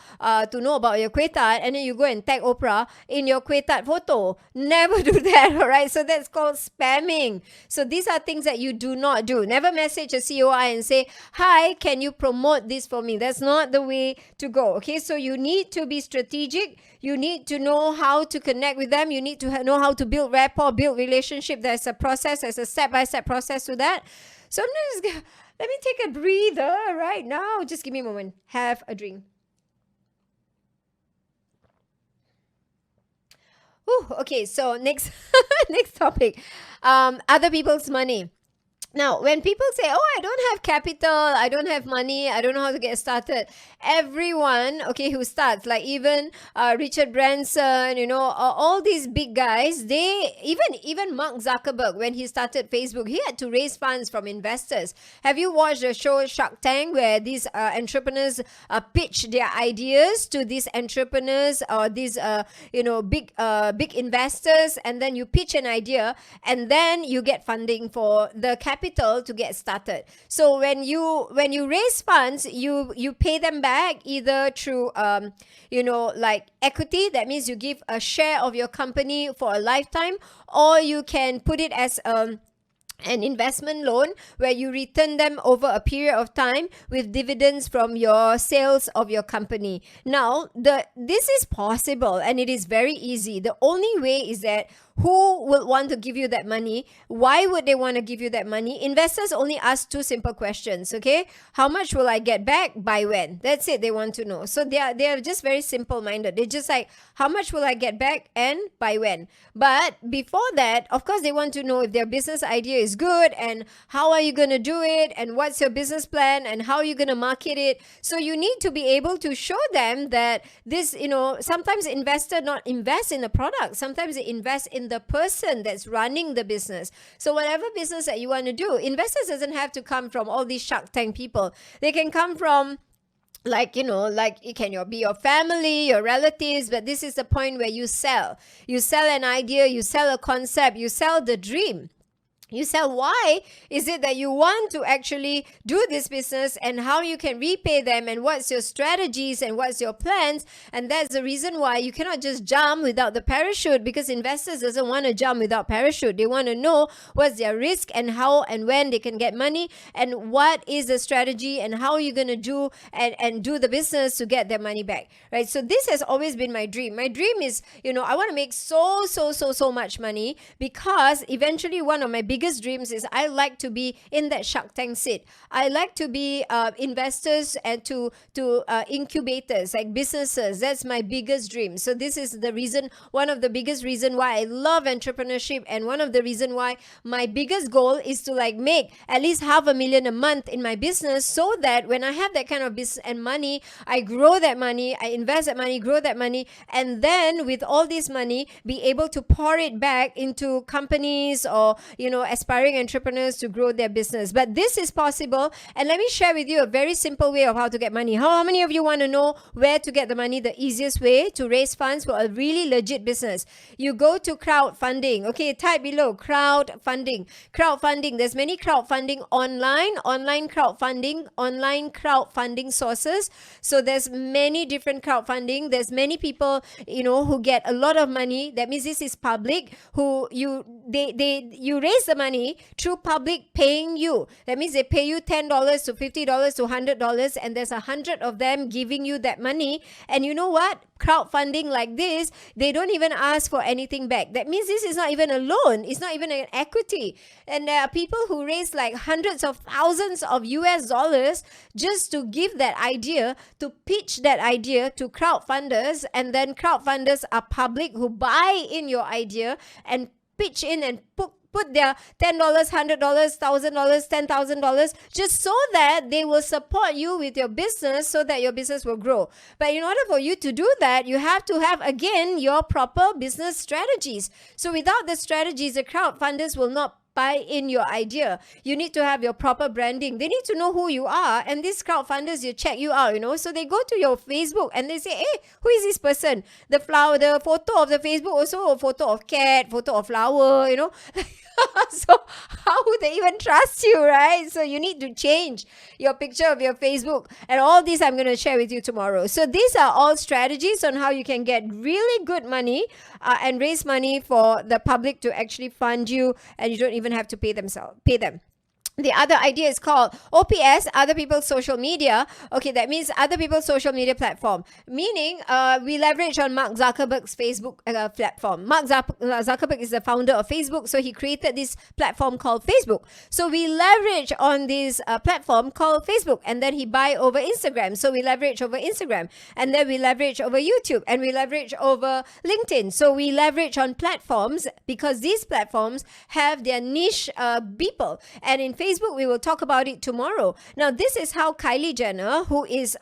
to know about your kueh tart, and then you go and tag Oprah in your kueh tart photo. Never do that, all right? So that's called spamming. So these are things that you do not do. Never message a COI and say, hi, can you promote this for me? That's not the way to go, okay? So you need to be strategic. You need to know how to connect with them. You need to know how to build rapport, build relationship. There's a process, there's a step-by-step process to that. So let me take a breather right now. Just give me a moment. Have a drink. Ooh, okay, so next topic. Other people's money. Now, when people say, oh, I don't have capital, I don't have money, I don't know how to get started, everyone, okay, who starts, like even Richard Branson, all these big guys, they, even Mark Zuckerberg, when he started Facebook, he had to raise funds from investors. Have you watched the show Shark Tank, where these entrepreneurs pitch their ideas to these entrepreneurs or these, big investors, and then you pitch an idea, and then you get funding for the capital to get started. So when you raise funds, you pay them back either through like equity. That means you give a share of your company for a lifetime, or you can put it as an investment loan where you return them over a period of time with dividends from your sales of your company. Now, this is possible and it is very easy. The only way is that who will want to give you that money? Why would they want to give you that money? Investors only ask two simple questions, okay? How much will I get back? By when? That's it. They want to know. So they are just very simple-minded. They're just like, how much will I get back and by when? But before that, of course, they want to know if their business idea is good and how are you going to do it and what's your business plan and how are you going to market it. So you need to be able to show them that this, sometimes investor not invest in the product. Sometimes they invest in the person that's running the business. So whatever business that you want to do, investors doesn't have to come from all these Shark Tank people. They can come from it can be your family, your relatives, but this is the point where you sell. You sell an idea, you sell a concept, you sell the dream. You sell why is it that you want to actually do this business and how you can repay them and what's your strategies and what's your plans. And that's the reason why you cannot just jump without the parachute, because investors doesn't want to jump without parachute. They want to know what's their risk and how and when they can get money and what is the strategy and how you're going to do and do the business to get their money back, right? So this has always been my dream. My dream is, I want to make so much money, because eventually one of my biggest dreams is I like to be in that Shark Tank seat. I like to be investors and to incubators, like businesses. That's my biggest dream. So this is the reason, one of the biggest reason why I love entrepreneurship, and one of the reason why my biggest goal is to make at least $500,000 a month in my business, so that when I have that kind of business and money, I grow that money, I invest that money, grow that money, and then with all this money, be able to pour it back into companies or, aspiring entrepreneurs to grow their business. But this is possible. And let me share with you a very simple way of how to get money. How many of you want to know where to get the money, the easiest way to raise funds for a really legit business? You go to crowdfunding. Okay, type below crowdfunding. Crowdfunding. There's many crowdfunding online crowdfunding sources. So there's many different crowdfunding. There's many people, who get a lot of money. That means this is public, who you raise the money through public paying you. That means they pay you $10 to $50 to $100, and there's 100 of them giving you that money. And you know what? Crowdfunding like this, they don't even ask for anything back. That means this is not even a loan. It's not even an equity. And there are people who raise like hundreds of thousands of US dollars just to give that idea, to pitch that idea to crowdfunders. And then crowdfunders are public, who buy in your idea and pitch in and put their $10, $100, $1,000, $10,000, just so that they will support you with your business, so that your business will grow. But in order for you to do that, you have to have, again, your proper business strategies. So without the strategies, the crowdfunders will not buy in your idea. You need to have your proper branding. They need to know who you are, and these crowdfunders, you check you out, so they go to your Facebook and they say, hey, who is this person? The photo of the Facebook, also a photo of cat, photo of flower, so how would they even trust you, right? So you need to change your picture of your Facebook, and all these I'm going to share with you tomorrow. So these are all strategies on how you can get really good money and raise money for the public to actually fund you, and you don't even have to pay them. The other idea is called OPS, other people's social media. Okay, that means other people's social media platform. Meaning, we leverage on Mark Zuckerberg's Facebook platform. Mark Zuckerberg is the founder of Facebook, so he created this platform called Facebook. So we leverage on this platform called Facebook, and then he buy over Instagram. So we leverage over Instagram, and then we leverage over YouTube, and we leverage over LinkedIn. So we leverage on platforms because these platforms have their niche people. And in Facebook, we will talk about it tomorrow. Now, this is how Kylie Jenner, who's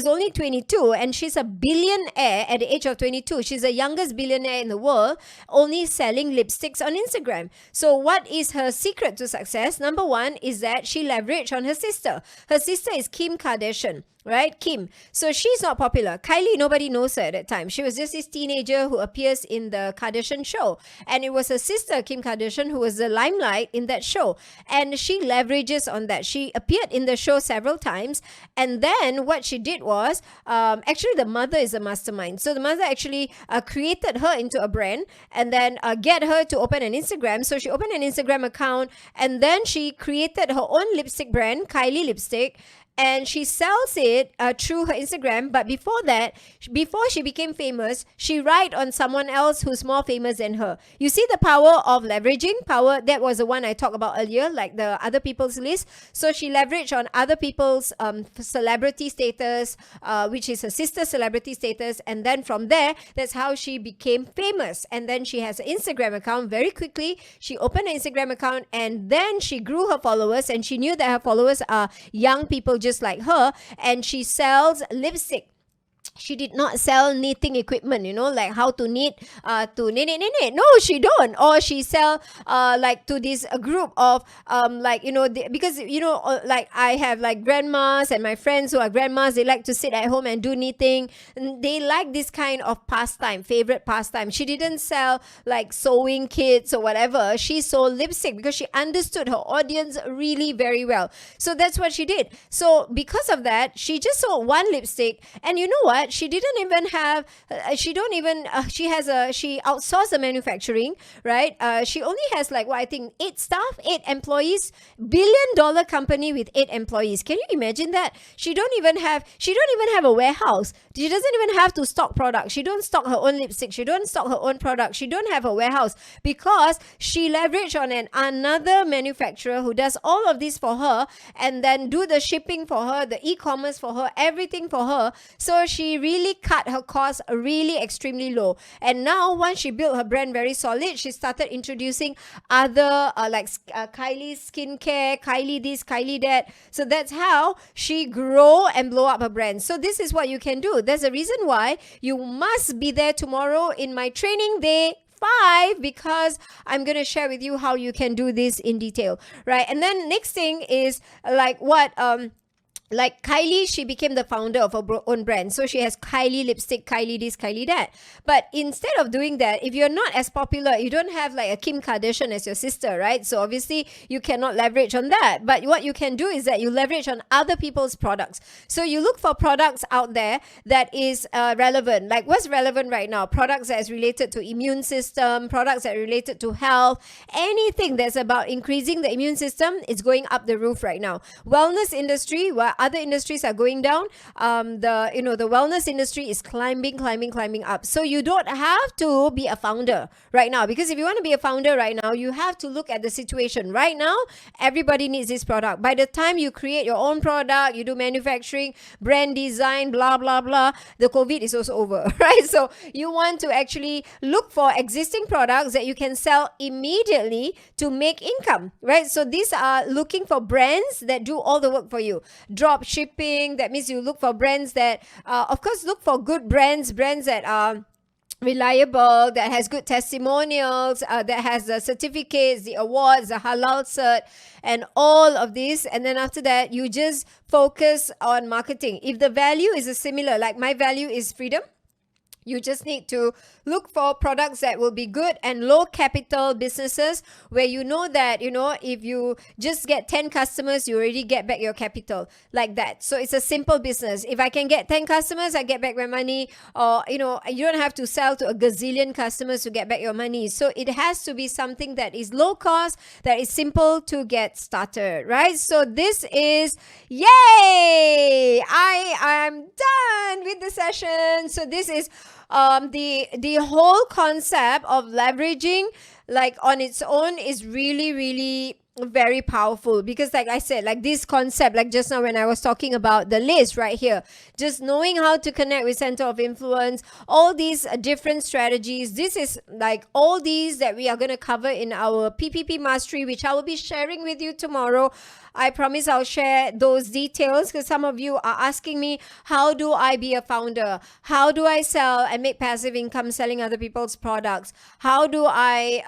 only 22, and she's a billionaire at the age of 22. She's the youngest billionaire in the world, only selling lipsticks on Instagram. So what is her secret to success? Number one is that she leveraged on her sister. Her sister is Kim Kardashian. Right? Kim. So she's not popular. Kylie, nobody knows her at that time. She was just this teenager who appears in the Kardashian show. And it was her sister, Kim Kardashian, who was the limelight in that show. And she leverages on that. She appeared in the show several times. And then what she did was, actually the mother is a mastermind. So the mother actually created her into a brand, and then get her to open an Instagram. So she opened an Instagram account, and then she created her own lipstick brand, Kylie Lipstick. And she sells it through her Instagram. But before that, before she became famous, she ride on someone else who's more famous than her. You see the power of leveraging? Power, that was the one I talked about earlier, like the other people's list. So she leveraged on other people's celebrity status, which is her sister's celebrity status. And then from there, that's how she became famous. And then she has an Instagram account very quickly. She opened an Instagram account, and then she grew her followers, and she knew that her followers are young people just like her, and she sells lipstick. She did not sell knitting equipment, like how to knit, to knit. No, she don't. Or she sell like to this group of because like I have like grandmas and my friends who are grandmas, they like to sit at home and do knitting. And they like this kind of favorite pastime. She didn't sell like sewing kits or whatever. She sold lipstick because she understood her audience really very well. So that's what she did. So because of that, she just sold one lipstick, and you know what? She didn't even have, she outsourced the manufacturing, right? She only has like, I think 8 employees, billion-dollar company with 8 employees. Can you imagine that? She don't even have a warehouse. She doesn't even have to stock products. She don't stock her own lipstick. She don't stock her own product. She don't have a warehouse because she leveraged on another manufacturer who does all of this for her, and then do the shipping for her, the e-commerce for her, everything for her. So she really cut her costs really extremely low. And now once she built her brand very solid, she started introducing other Kylie skincare, Kylie this, Kylie that. So that's how she grow and blow up her brand. So this is what you can do. There's a reason why you must be there tomorrow in my training day 5 because I'm going to share with you how you can do this in detail, right? And then next thing is like Kylie, she became the founder of her own brand. So she has Kylie lipstick, Kylie this, Kylie that. But instead of doing that, if you're not as popular, you don't have like a Kim Kardashian as your sister, right? So obviously you cannot leverage on that. But what you can do is that you leverage on other people's products. So you look for products out there that is relevant. Like what's relevant right now? Products that is related to immune system, products that are related to health, anything that's about increasing the immune system is going up the roof right now. Wellness industry, where other industries are going down, the wellness industry is climbing up. So you don't have to be a founder right now, because if you want to be a founder right now, you have to look at the situation right now. Everybody needs this product. By the time you create your own product, you do manufacturing, brand design, blah blah blah, the COVID is also over, right? So you want to actually look for existing products that you can sell immediately to make income, right? So these are looking for brands that do all the work for you. Drop shipping, that means you look for brands that of course look for good brands that are reliable, that has good testimonials, that has the certificates, the awards, the halal cert, and all of this. And then after that, you just focus on marketing. If the value is similar, like my value is freedom, you just need to look for products that will be good and low capital businesses where you know that, if you just get 10 customers, you already get back your capital, like that. So it's a simple business. If I can get 10 customers, I get back my money. Or, you don't have to sell to a gazillion customers to get back your money. So it has to be something that is low cost, that is simple to get started, right? So this is, yay! I am done with the session. So this is the whole concept of leveraging, like on its own, is really, really very powerful, because like I said, like this concept, like just now when I was talking about the list right here, just knowing how to connect with center of influence, all these different strategies, this is like all these that we are going to cover in our PPP Mastery, which I will be sharing with you tomorrow. I promise I'll share those details, because some of you are asking me, how do I be a founder? How do I sell and make passive income selling other people's products? How do I,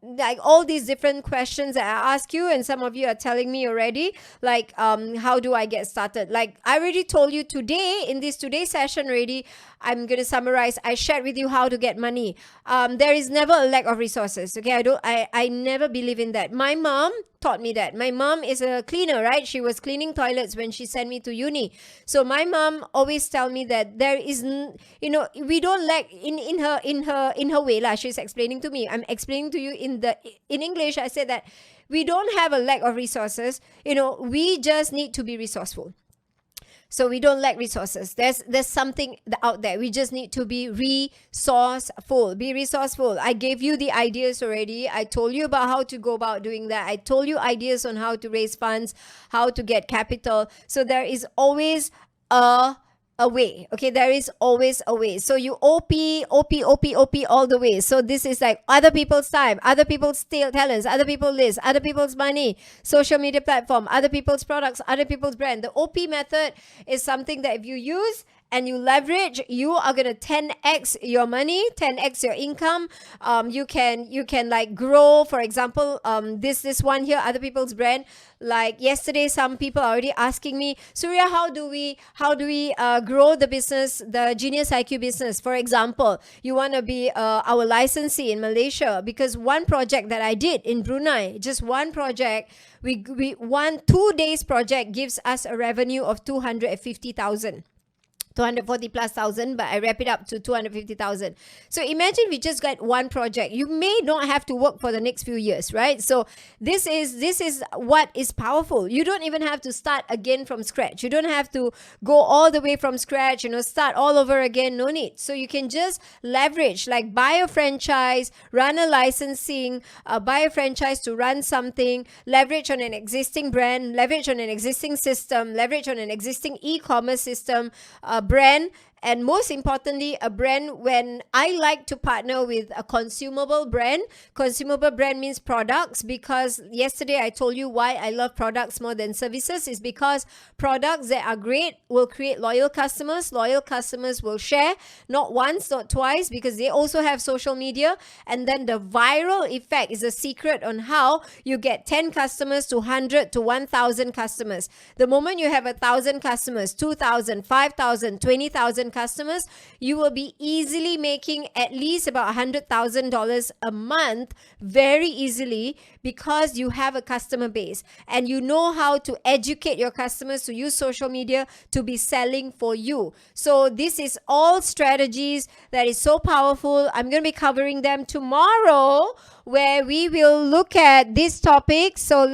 like all these different questions that I ask you, and some of you are telling me already, like, how do I get started? Like I already told you today, in this today's session already, I'm going to summarize. I shared with you how to get money. There is never a lack of resources. Okay. I never believe in that. My mom taught me that. My mom is a cleaner, right? She was cleaning toilets when she sent me to uni. So my mom always tell me that there is, we don't lack in her way lah. She's explaining to me. I'm explaining to you in English. I said that we don't have a lack of resources. We just need to be resourceful. So we don't lack resources. There's something out there. We just need to be resourceful. Be resourceful. I gave you the ideas already. I told you about how to go about doing that. I told you ideas on how to raise funds, how to get capital. So there is always a way. Okay, there is always a way. So you OP all the way. So this is like other people's time, other people's talents, other people's lists, other people's money, social media platform, other people's products, other people's brand. The OP method is something that if you use and you leverage, you are going to 10x your money, 10x your income. You can like grow. For example, this one here, other people's brand. Like yesterday, some people are already asking me, Surya, how do we grow the business, the Genius IQ business? For example, you want to be our licensee in Malaysia, because one project that I did in Brunei, just one project, we 2 days project gives us a revenue of 250,000. 240 plus thousand, but I wrap it up to 250,000. So imagine we just got one project. You may not have to work for the next few years, right? So this is what is powerful. You don't even have to start again from scratch. You don't have to go all the way from scratch, start all over again. No need. So you can just leverage, like buy a franchise, run a licensing, buy a franchise to run something, leverage on an existing brand, leverage on an existing system, leverage on an existing e-commerce system, brand, and most importantly, a brand when I like to partner with a consumable brand. Consumable brand means products, because yesterday I told you why I love products more than services is because products that are great will create loyal customers. Loyal customers will share, not once, not twice, because they also have social media. And then the viral effect is a secret on how you get 10 customers to 100 to 1,000 customers. The moment you have 1,000 customers, 2,000, 5,000, 20,000 customers, you will be easily making at least about $100,000 a month very easily, because you have a customer base and you know how to educate your customers to use social media to be selling for you. So this is all strategies that is so powerful. I'm going to be covering them tomorrow, where we will look at this topic. So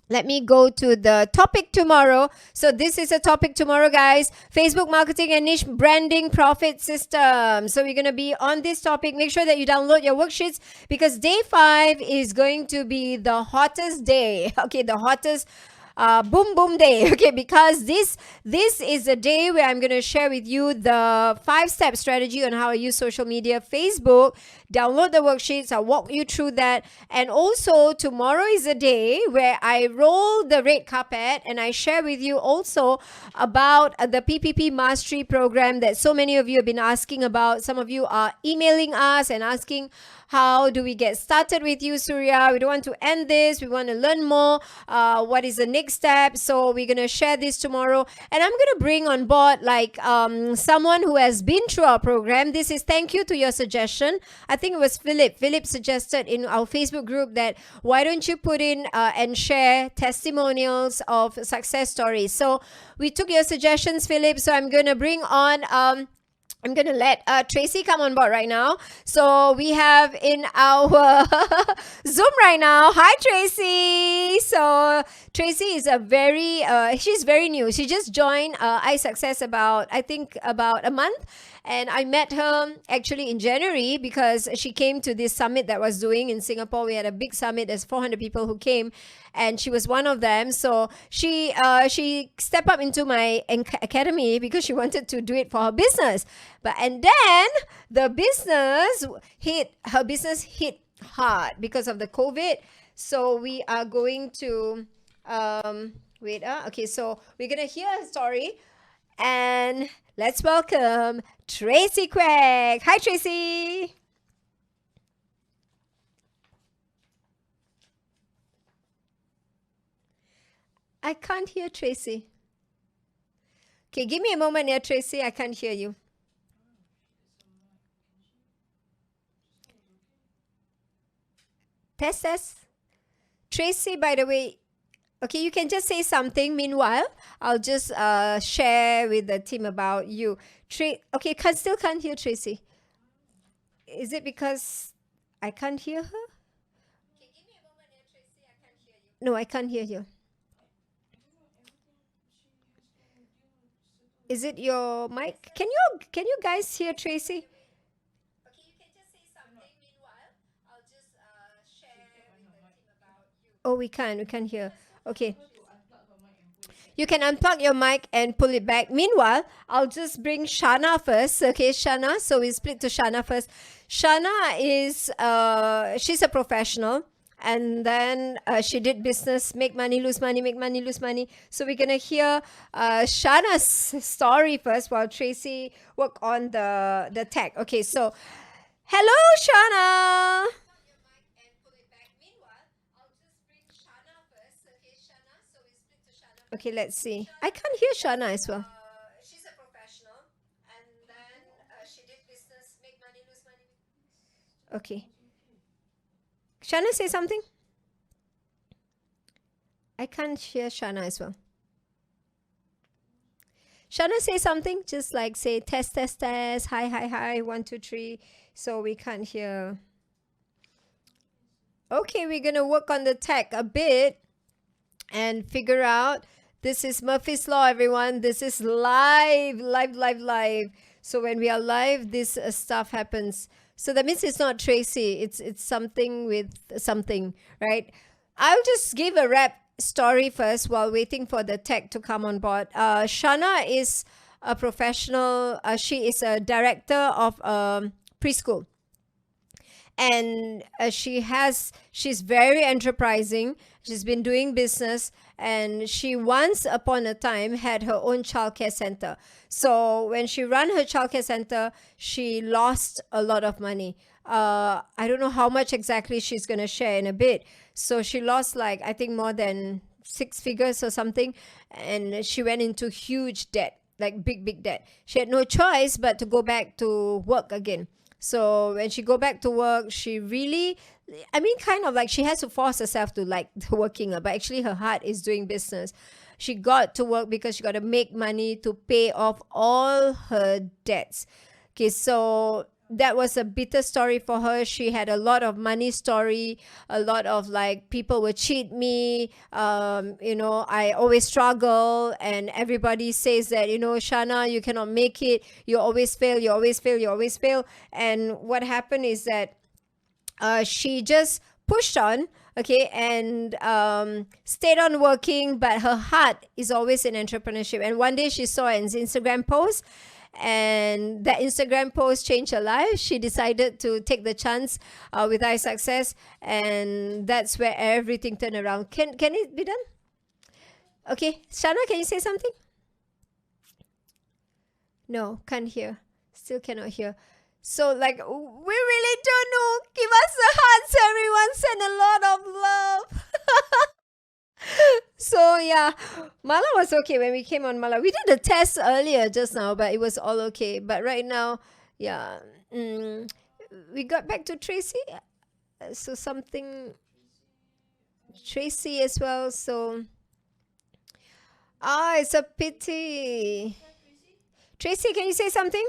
let me go to the topic tomorrow. So this is a topic tomorrow, guys. Facebook marketing and niche branding profit system. So we're going to be on this topic. Make sure that you download your worksheets, because day 5 is going to be the hottest day. Okay, the hottest boom boom day. Okay, because this is a day where I'm going to share with you the 5-step strategy on how I use social media. Facebook, download the worksheets, I'll walk you through that. And also tomorrow is a day where I roll the red carpet and I share with you also about the PPP Mastery program that so many of you have been asking about. Some of you are emailing us and asking, how do we get started with you, Surya? We don't want to end this. We want to learn more. What is the next step? So we're going to share this tomorrow. And I'm going to bring on board someone who has been through our program. This is thank you to your suggestion. I think it was Philip. Philip suggested in our Facebook group that why don't you put in and share testimonials of success stories. So we took your suggestions, Philip. So I'm going to bring on... I'm going to let Tracy come on board right now. So we have in our Zoom right now. Hi, Tracy. So Tracy is she's very new. She just joined iSuccess about a month. And I met her actually in January because she came to this summit that was doing in Singapore. We had a big summit. There's 400 people who came, and she was one of them. So she stepped up into my academy because she wanted to do it for her business. And then her business hit hard because of the COVID. So we are going to so we're gonna hear her story, and let's welcome Tracy Quek. Hi, Tracy. I can't hear Tracy. Okay, give me a moment here, Tracy. I can't hear you. Test. Tracy, by the way, okay, you can just say something. Meanwhile, I'll just share with the team about you. Okay, still can't hear Tracy. Is it because I can't hear her? Okay, give me a moment here, Tracy. I can't hear you. No, I can't hear you. Is it your mic? Can you guys hear Tracy? Okay, you can just say something. Meanwhile, I'll just share with the team about you. Oh, we can't hear. Okay. You can unplug your mic and pull it back. Meanwhile, I'll just bring Shana first. Okay, Shana. So we split to Shana first. Shana is, she's a professional. And then she did business, make money, lose money, make money, lose money. So we're going to hear Shana's story first while Tracy work on the tech. Okay, so hello, Shana. Okay, let's see. I can't hear Shana as well. She's a professional, and then she did business, make money, lose money. Okay. Shana, say something. I can't hear Shana as well. Shana, say something. Just like say test. Hi. 1, 2, 3. So we can't hear. Okay, we're going to work on the tech a bit and figure out. This is Murphy's Law, everyone. This is live. So when we are live, this stuff happens. So that means it's not Tracy. It's something with something, right? I'll just give a wrap story first while waiting for the tech to come on board. Shana is a professional. She is a director of preschool, and she's very enterprising. She's been doing business, and she once upon a time had her own childcare center. So when she ran her childcare center, she lost a lot of money. I don't know how much exactly she's going to share in a bit. So she lost, like, I think more than six figures or something, and she went into huge debt, like big debt. She had no choice but to go back to work again. So when she go back to work, she really, I mean, kind of like she has to force herself to like working, but actually her heart is doing business. She got to work because she got to make money to pay off all her debts. Okay, so that was a bitter story for her. She had a lot of money story, a lot of like people would cheat me. I always struggle, and everybody says that, Shana, you cannot make it. You always fail. You always fail. You always fail. And what happened is that she just pushed on, okay, and stayed on working, but her heart is always in entrepreneurship. And one day she saw an Instagram post, and that Instagram post changed her life. She decided to take the chance with iSuccess, and that's where everything turned around. Can it be done? Okay, Shana, can you say something? No, can't hear. Still cannot hear. So, like, we really don't know. Give us the hearts, everyone. Send a lot of love. So, yeah, Mala was okay when we came on Mala. We did a test earlier just now, but it was all okay. But right now, yeah, we got back to Tracy. So, something, Tracy as well. So, it's a pity. Tracy, can you say something?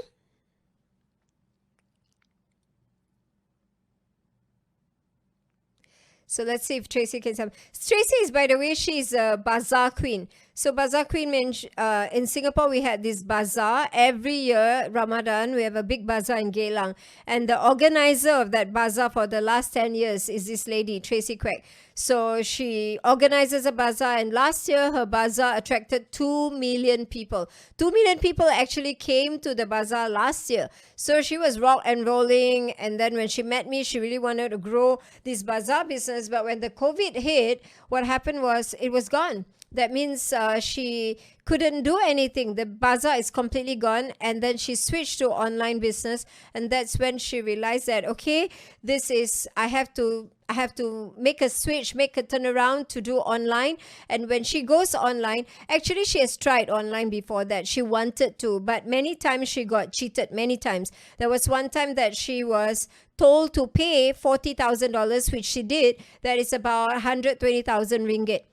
So let's see if Tracy can come. Tracy is, by the way, she's a bazaar queen. So bazaar queen means in Singapore, we had this bazaar. Every year, Ramadan, we have a big bazaar in Geylang. And the organizer of that bazaar for the last 10 years is this lady, Tracy Quek. So she organizes a bazaar, and last year her bazaar attracted 2 million people. 2 million people actually came to the bazaar last year. So she was rock and rolling, and then when she met me, she really wanted to grow this bazaar business. But when the COVID hit, what happened was it was gone. That means she couldn't do anything. The bazaar is completely gone. And then she switched to online business. And that's when she realized that, okay, I have to make a switch, make a turnaround to do online. And when she goes online, actually she has tried online before that. She wanted to, but many times she got cheated, many times. There was one time that she was told to pay $40,000, which she did. That is about 120,000 ringgit.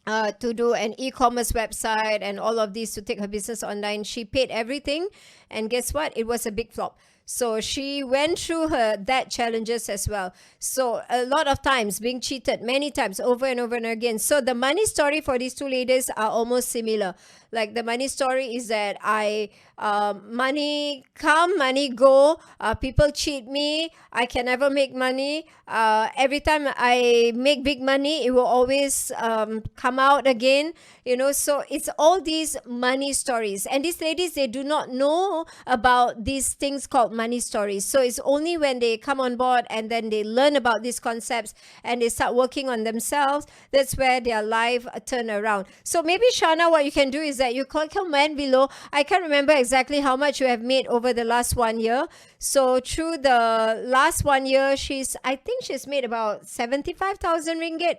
To do an e-commerce website and all of these to take her business online. She paid everything, and guess what? It was a big flop. So she went through that challenges as well. So a lot of times being cheated, many times, over and over and again. So the money story for these two ladies are almost similar. Like the money story is that money come, money go. People cheat me. I can never make money. Every time I make big money, it will always come out again. So it's all these money stories. And these ladies, they do not know about these things called money stories. So it's only when they come on board and then they learn about these concepts and they start working on themselves, that's where their life turn around. So maybe, Shana, what you can do is that you can comment below. I can't remember exactly how much you have made over the last 1 year. So through the last 1 year, I think she's made about 75,000 ringgit.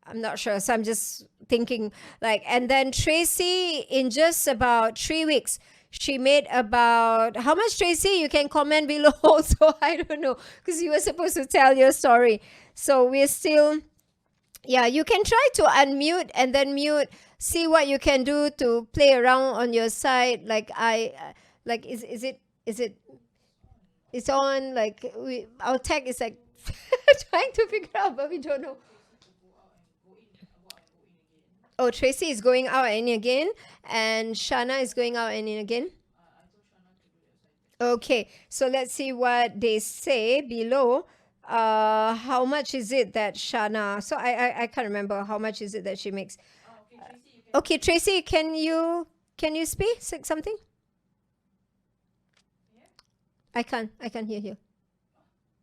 I'm not sure. So I'm just thinking and then Tracy, in just about 3 weeks, she made about, how much, Tracy? You can comment below. So I don't know, because you were supposed to tell your story. So we're still, yeah, you can try to unmute and then mute, see what you can do to play around on your side. Is it, it's on, our tech is trying to figure out, but we don't know. Oh, Tracy is going out and in again, and Shana is going out and in again. Okay, so let's see what they say below. How much is it that Shana? So I can't remember how much is it that she makes. Okay, Tracy, can you speak something? I can't hear you.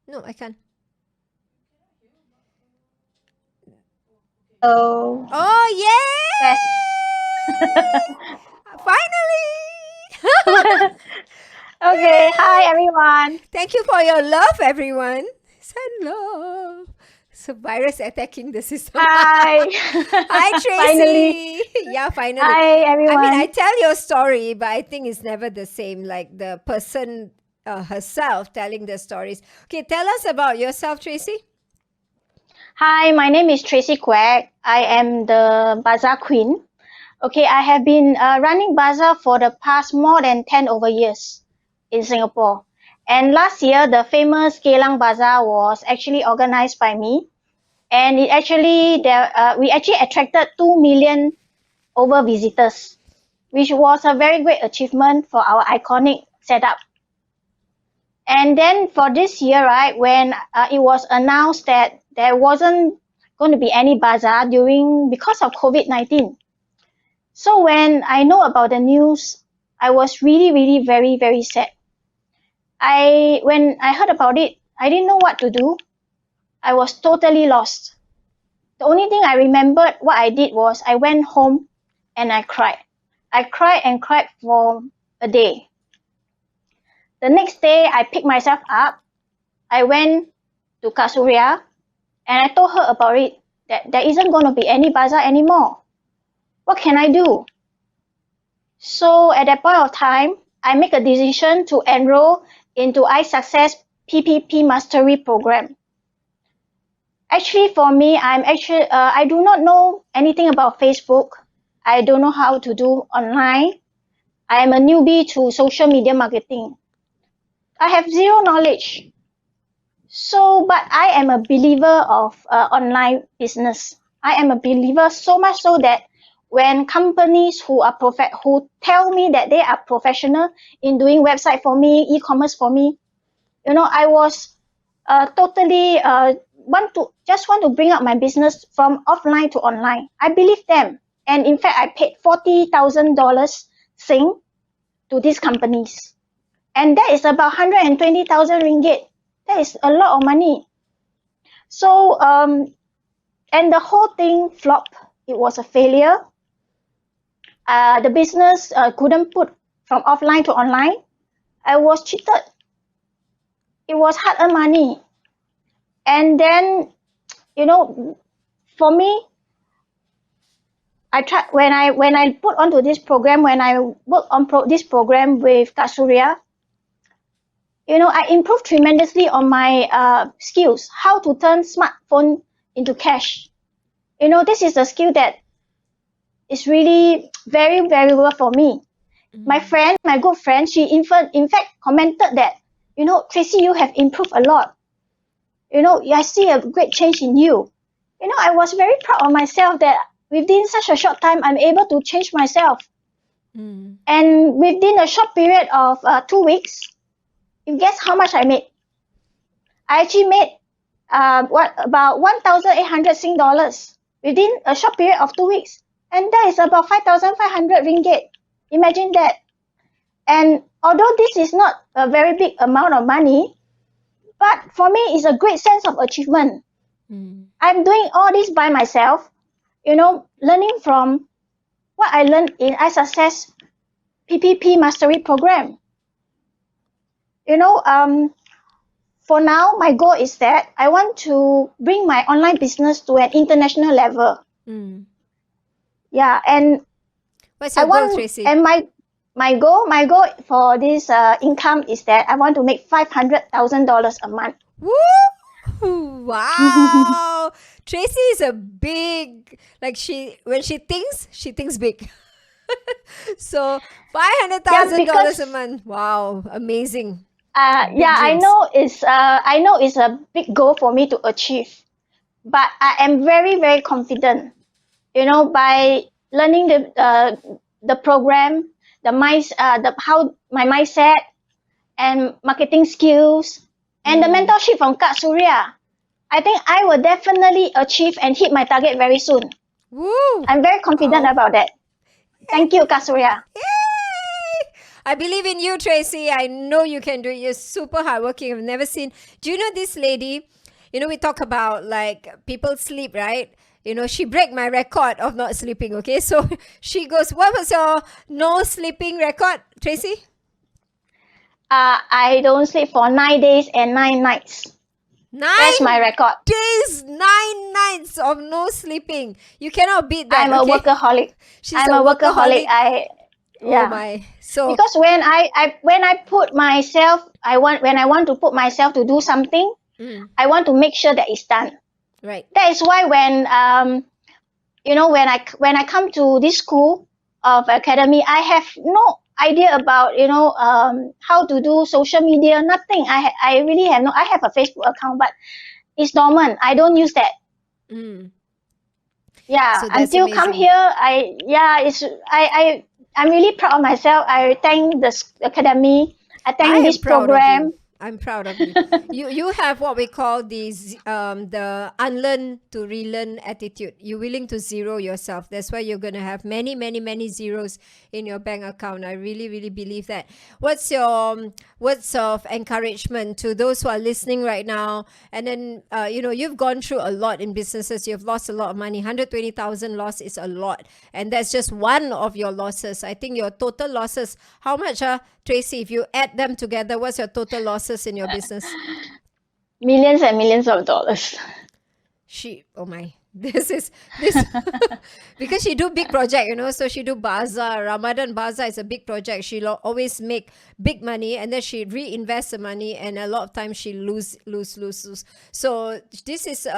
No, I can't. Oh, Oh, yes. yay! Finally! Okay, hi Yay! everyone. Thank you for your love, everyone. Send love. So virus attacking the system. Hi. Hi, Finally. Tracy. Yeah, finally. Hi I mean, I everyone. tell your story, but I think it's never the same. Like the person herself telling the stories. Okay, tell us about yourself, Tracy. Hi, my name is Tracy Quack. I am the Bazaar Queen. Okay, I have been running Bazaar for the past more than 10 over years in Singapore. And last year, the famous Geylang Bazaar was actually organized by me. And we actually attracted 2 million over visitors, which was a very great achievement for our iconic setup. And then for this year, right, when it was announced that there wasn't going to be any bazaar because of COVID-19. So when I know about the news, I was really, really very, very sad. When I heard about it, I didn't know what to do. I was totally lost. The only thing I remembered what I did was I went home and I cried. I cried and cried for a day. The next day, I picked myself up. I went to Kak Surya and I told her about it, that there isn't going to be any bazaar anymore. What can I do? So at that point of time, I make a decision to enroll into iSuccess PPP Mastery Program. Actually, for me, I do not know anything about Facebook. I don't know how to do online. I am a newbie to social media marketing. I have zero knowledge. So, but I am a believer of online business. I am a believer so much so that when companies who tell me that they are professional in doing website for me, e-commerce for me, I was totally want to bring up my business from offline to online. I believe them, and in fact, I paid $40,000 Sing to these companies, and that is about 120,000 ringgit. That is a lot of money. So, and the whole thing flopped. It was a failure. The business couldn't put from offline to online. I was cheated. It was hard-earned money. And then, for me, I tried when I put onto this program, when I work on this program with Kak Surya, I improved tremendously on my skills, how to turn smartphone into cash. This is a skill that is really very valuable for me. My good friend, she in fact commented that, Tracy, you have improved a lot. I see a great change in you. I was very proud of myself that within such a short time, I'm able to change myself. And within a short period of 2 weeks, you guess how much I made? I actually made about 1,800 Sing dollars within a short period of 2 weeks. And that is about 5,500 ringgit. Imagine that. And although this is not a very big amount of money, but for me, it's a great sense of achievement. I'm doing all this by myself, learning from what I learned in iSuccess PPP Mastery Program. For now, my goal is that I want to bring my online business to an international level. Yeah, and What's your goal, Tracy? And my goal for this income is that I want to make $500,000 a month. Woo! Wow! Tracy is a big, like when she thinks big. So $500,000 a month. Wow, amazing. Yeah, I know it's a big goal for me to achieve, but I am very, very confident. By learning the program, how my mindset and marketing skills, and the mentorship from Kak Surya, I think I will definitely achieve and hit my target very soon. Woo! I'm very confident about that. Thank you, Kak Surya. Yay! I believe in you, Tracy. I know you can do it. You're super hardworking. I've never seen. Do you know this lady? You know, we talk about like people sleep, right? You know, she break my record of not sleeping. Okay, so she goes, "What was your no sleeping record, Tracy?" I don't sleep for 9 days and 9 nights. That's my 9 record. days, 9 nights of no sleeping. You cannot beat that. I'm a okay? workaholic. She's I'm a workaholic. Oh my. So Because when I put myself, when I want to put myself to do something, I want to make sure that it's done. right. That is why when when I come to this school of academy, I have no idea about how to do social media. Nothing. I really have no. I have a Facebook account, but it's dormant. I don't use that. Mm. Yeah, So that's until come amazing. here, I'm really proud of myself. I thank the academy. I I thank am this proud of program. you. I'm proud of you. You have what we call the unlearn to relearn attitude. You're willing to zero yourself. That's why you're gonna have many, many, many zeros in your bank account. I really, really believe that. What's your words of encouragement to those who are listening right now? And then you've gone through a lot in businesses. You've lost a lot of money. 120,000 loss is a lot, and that's just one of your losses. I think your total losses. How much? Tracy, if you add them together, what's your total losses in your business? Millions and millions of dollars. Oh my, this because she do big project, so she do bazaar. Ramadan bazaar is a big project. She always make big money, and then she reinvest the money, and a lot of times she lose. So this is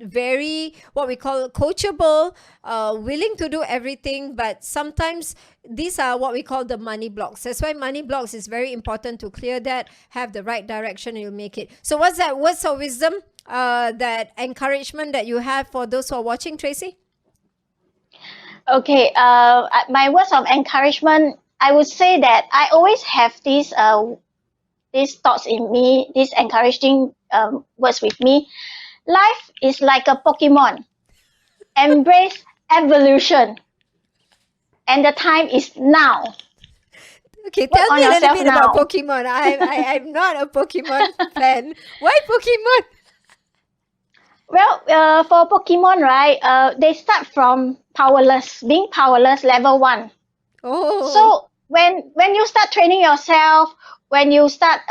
very what we call coachable, willing to do everything, but sometimes these are what we call the money blocks. That's why money blocks is very important to clear that, have the right direction, and you'll make it. So what's that words of wisdom, that encouragement that you have for those who are watching, Tracy? Okay, my words of encouragement, I would say that I always have these thoughts in me, these encouraging words with me. Life is like a Pokemon. Embrace evolution. And the time is now. Okay, Work tell on me a little yourself bit about now. Pokemon. I'm not a Pokemon fan. Why Pokemon? Well, for Pokemon, right, they start from being powerless, level 1. Oh, So when you start training yourself, when you start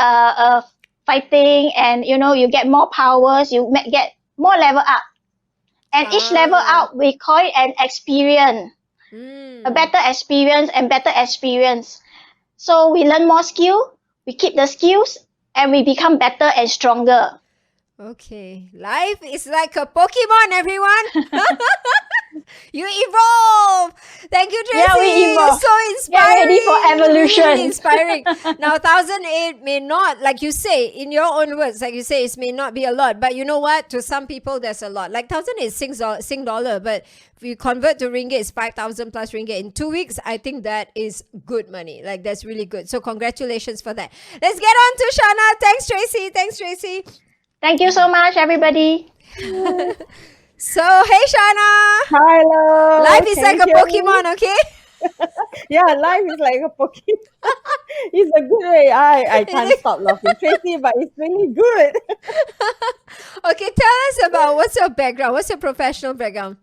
fighting, and you get more powers, you get more level up, and each level up we call it an experience, a better experience and better experience. So we learn more skill, we keep the skills, and we become better and stronger. okay. Life is like a Pokemon, everyone. You evolve. Thank you, Tracy. Yeah, we You're evolve. so Get inspiring. ready for evolution. Really inspiring. Now, 1,008 may not, like you say, in your own words, like you say, it may not be a lot. But you know what? To some people, there's a lot. Like 1,008 is Sing dollar, but if you convert to ringgit, it's 5,000 plus ringgit. In 2 weeks, I think that is good money. Like that's really good. So congratulations for that. Let's get on to Shana. Thanks, Tracy. Thanks, Tracy. Thank you so much, everybody. So, hey, Shana. Hello. Life is can like a you hear me? Pokemon, okay? Yeah, life is like a Pokemon. It's a good way. I can't is. stop laughing, Tracy, but it's really good. Okay, tell us about what's your background? What's your professional background?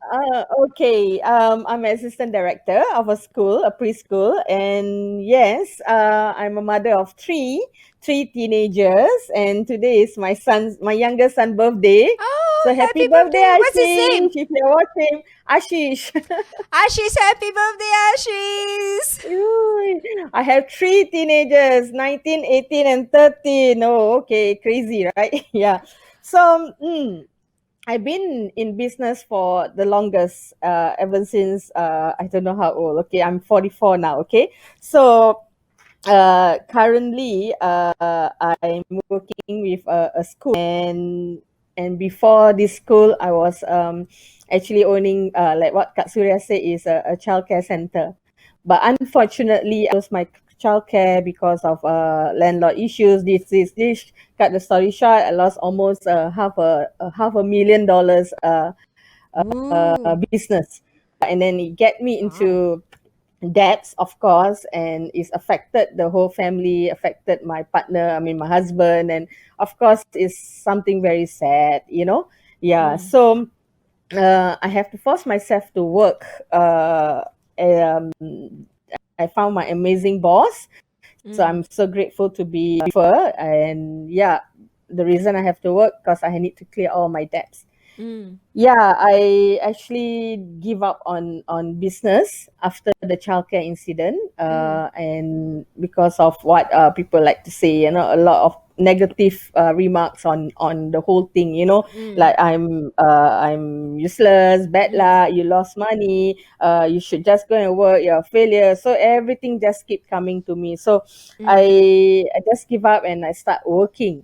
Okay. I'm an assistant director of a school, a preschool, and yes, I'm a mother of three teenagers, and today is my youngest son birthday. Oh, So happy birthday, What's his name? Ashish! If you're watching, Ashish. Ashish, happy birthday, Ashish. Ooh, I have three teenagers, 19, 18, and 13. Oh, okay, crazy, right? Yeah. So, I've been in business for the longest, ever since I don't know how old. Okay, I'm 44 now. Okay, so currently I'm working with a school, and before this school, I was actually owning, like what Kak Surya said, is a childcare center. But unfortunately, I lost my childcare because of landlord issues. This. Cut the story short, I lost almost half a million dollars Ooh, business, and then it get me wow. into debts, of course, and it's affected the whole family, affected my partner, I mean my husband, and of course it's something very sad, you know. Yeah, so I have to force myself to work. Um, I found my amazing boss, so I'm so grateful to be with her. And yeah, the reason I have to work because I need to clear all my debts. Yeah, I actually give up on business after the childcare incident, and because of what people like to say, you know, a lot of negative remarks on the whole thing, you know, like I'm useless, bad luck, you lost money, you should just go and work, you're a failure. So everything just keep coming to me. So I just give up and I start working.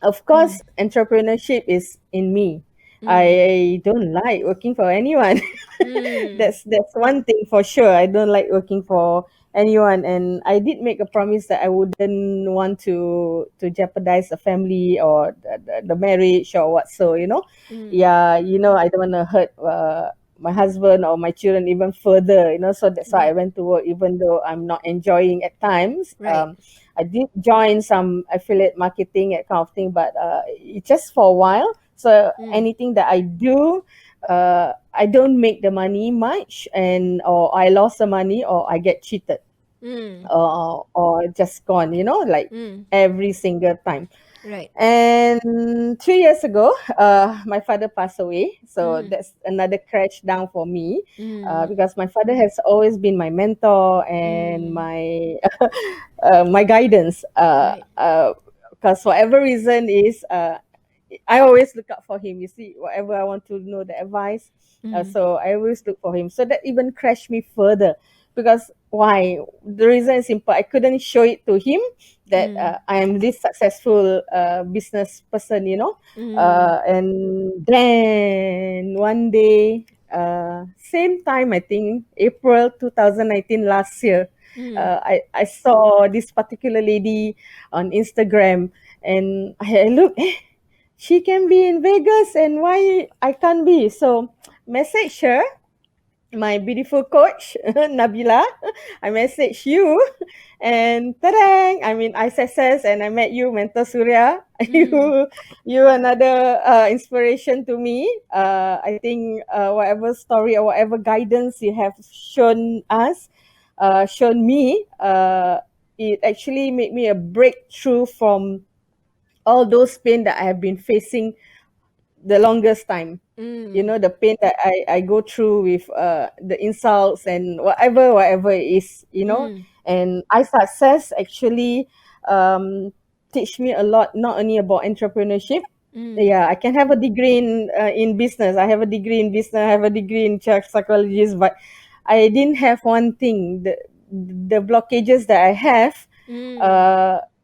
Of course, entrepreneurship is in me. I don't like working for anyone. That's one thing for sure. I don't like working for anyone, and I did make a promise that I wouldn't want to jeopardize the family or the marriage or what. So you know, yeah, you know, I don't want to hurt my husband or my children even further. You know, so that's why I went to work, even though I'm not enjoying at times. Right. I did join some affiliate marketing, that kind of thing, but it's just for a while. So anything that I do, I don't make the money much, and or I lost the money, or I get cheated, or just gone. You know, like every single time. Right. And 3 years ago, my father passed away. So that's another crash down for me, because my father has always been my mentor and my my guidance. Right. Because whatever reason is, I always look out for him. You see, whatever I want to know the advice, so I always look for him. So that even crashed me further, because why? The reason is simple. I couldn't show it to him that I am this successful business person, you know. And then one day, same time, I think April 2019, last year, I saw this particular lady on Instagram, and I look, she can be in Vegas, and why I can't be? So message her, my beautiful coach, Nabila. I message you, and ta-dang! I mean, I success, and I met you, Mentor Surya. You another inspiration to me. I think whatever story or whatever guidance you have shown us, shown me, it actually made me a breakthrough from all those pain that I have been facing the longest time. You know, the pain that I go through with the insults and whatever it is, you know. And I success actually teach me a lot, not only about entrepreneurship. Yeah, I can have a degree in business. I have a degree in business. I have a degree in child psychologist, but I didn't have one thing. The blockages that I have,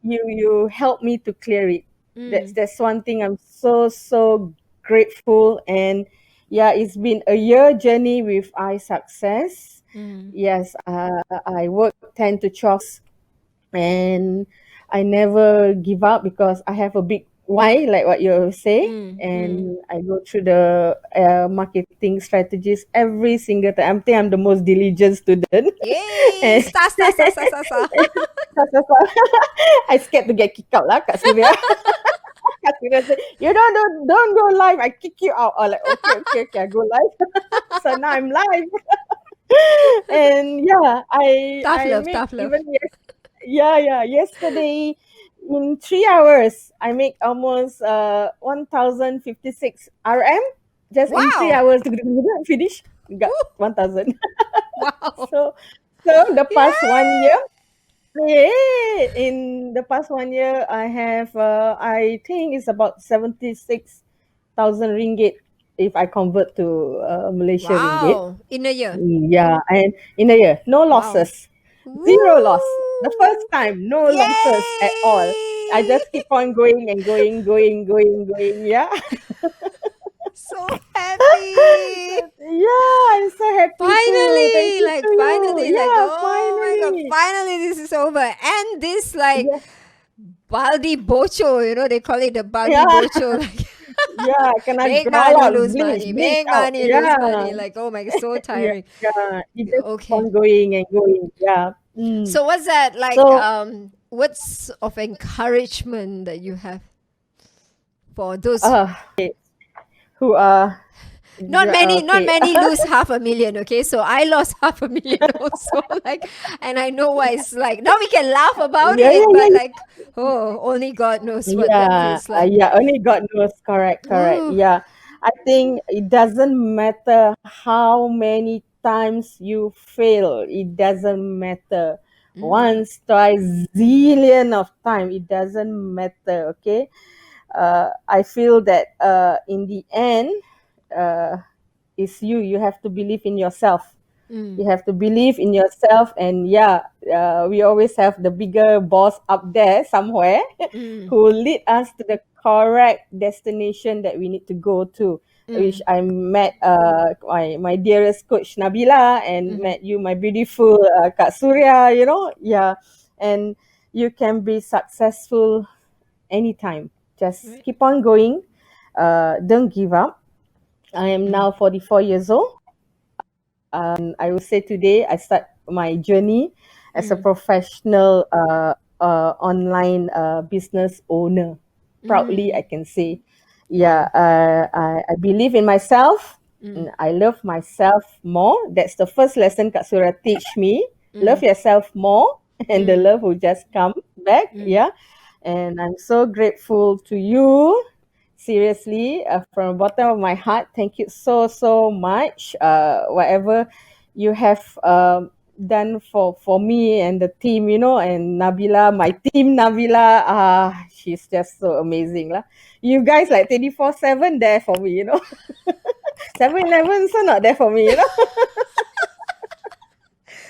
you help me to clear it. That's one thing I'm so grateful. And yeah, it's been a year journey with I Success. Yes, I work 10 to 12, and I never give up because I have a big why, like what you say. And I go through the marketing strategies every single time. I think I'm the most diligent student. Yay! Star. I scared to get kicked out lah, Kak Surya. Kak Surya said, you don't go live, I kick you out. Oh, like, okay, I go live. So now I'm live. And yeah, I make Tough love. even yesterday in 3 hours I make almost 1056 RM just in 3 Wow. hours. Finish, got 1000. Wow. So the past 1 year, in the past 1 year, I have I think it's about 76,000 ringgit if I convert to Malaysia ringgit. Wow. In a year. Yeah, and in a year, no losses, zero loss. The first time, no losses at all. I just keep on going and going. Yeah, So happy. yeah, I'm so happy too. Finally, Thank you like to finally, you. like Yeah, oh my god, finally. finally this is over. And this like Yeah. Baldi Bocho, you know, they call it the Baldi Yeah. Bocho. Like, Yeah, kena Make money, galak, lose bleach, money. bleach Make out. money, lose Yeah, money. Like, oh my god, so yeah, tiring. yeah. You just keep Okay. on going and going. Yeah. So what's that like? So, What's of encouragement that you have for those? uh, who are, Not okay. many lose 500,000. Okay, so I lost 500,000 also. Like, and I know what it's like. Now we can laugh about Yeah, it, yeah, but yeah, like, oh, only God knows what that yeah, feels like. yeah. Only God knows. Correct, correct. Ooh. Yeah, I think it doesn't matter how many times you fail. It doesn't matter. Mm, Once, twice, zillion of time. It doesn't matter. Okay. I feel that in the end, uh, it's you. You have to believe in yourself. You mm, have to believe in yourself, and yeah, we always have the bigger boss up there somewhere mm, who will lead us to the correct destination that we need to go to. Which mm, I met my dearest coach Nabila, and mm. met you, my beautiful Kak Surya. Yeah, and you can be successful anytime. Just Right. keep on going. Don't give up. I am Mm, now 44 years old. I would say today I start my journey as a mm, professional online business owner. Proudly, I mm. can say, yeah, Wow. I believe in myself. Mm, And I love myself more. That's the first lesson Kak Surya teach me. Love mm, yourself more, and the mm, love will just come back. mm. Yeah, and I'm so grateful to you. Seriously, from the bottom of my heart, thank you so so much. Whatever you have done for me and the team, and Nabila, my team Nabila, she's just so amazing lah. You guys like 24/7 there for me, 7-Eleven also not there for me.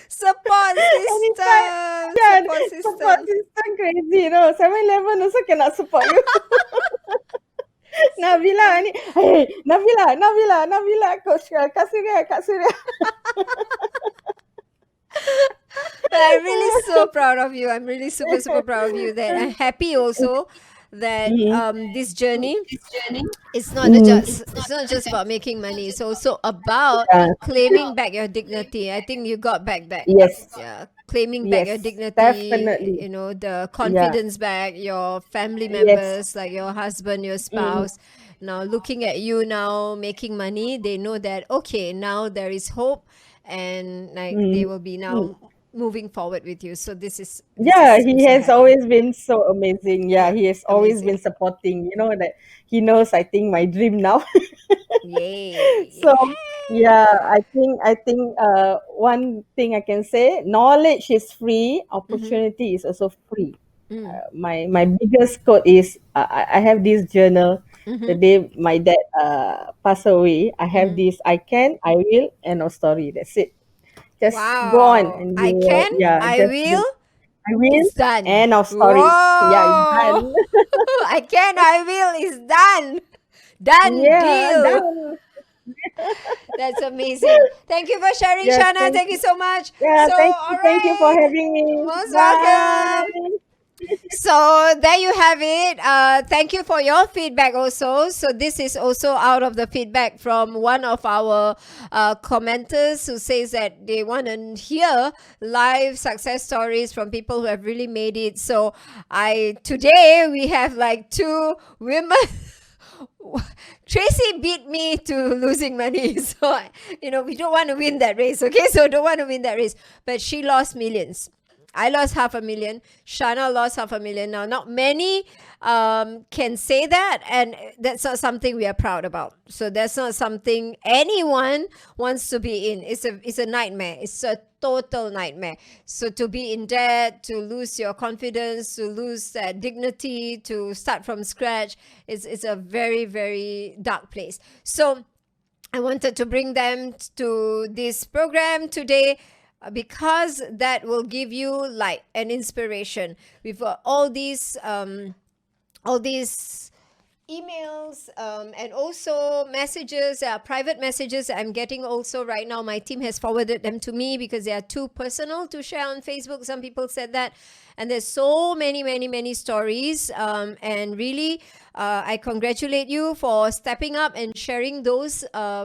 Support Anytime, system. yeah, Support support system. system crazy, 7-Eleven also cannot support you. Nabila ni, hey, Nabila, Coach Kak Surya. But I'm really so proud of you. I'm really super, super proud of you. That I'm happy also that Mhm. this journey Mm, it's not just about making money. It's also about yeah. claiming back your dignity. I think you got back. Yes, Yeah, claiming back your yes, dignity. definitely. The Yeah, confidence back. Your family yes. members, like your husband, your Mm, spouse. Now looking at you now making money, they know that okay, now there is hope, and like they mm, will be mm. now moving forward with you. So this Yeah, is he also has happy. always been so amazing. Yeah, Yeah, he has always been amazing. supporting. That he knows, I think, my dream now. Yay. So yeah, I think one thing I can say, knowledge is free, Mm-hmm. opportunity is also free. Mm. My biggest quote is, I have this journal. The Mm-hmm. day my dad passed away, I have Mm-hmm. this: I can, I will, and no story. That's it. Just go on, Wow. and I you will, can, yeah, I just will, I will, it's done. end of story. Yeah, it's Whoa. done. I can, I will, it's done. Done Yeah, deal. done. That's amazing. Thank you for sharing, Yes, Shana. thank Thank you you. so much. Yeah, So, all thank you for right. having me. Most welcome. Bye. So there you have it. Thank you for your feedback also. So this is also out of the feedback from one of our commenters who says that they want to hear live success stories from people who have really made it. So today we have like two women. Tracy beat me to losing money. So, we don't want to win that race. Okay. So, don't want to win that race. But she lost millions. I lost 500,000. Shana lost 500,000. Now, not many can say that, and that's not something we are proud about. So that's not something anyone wants to be in. It's a nightmare. It's a total nightmare. So to be in debt, to lose your confidence, to lose that dignity, to start from scratch, it's a very, very dark place. So I wanted to bring them to this program today because that will give you light and inspiration. We've got all these emails and also messages, private messages I'm getting also right now. My team has forwarded them to me because they are too personal to share on Facebook. Some people said that. And there's so many stories. And really, I congratulate you for stepping up and sharing those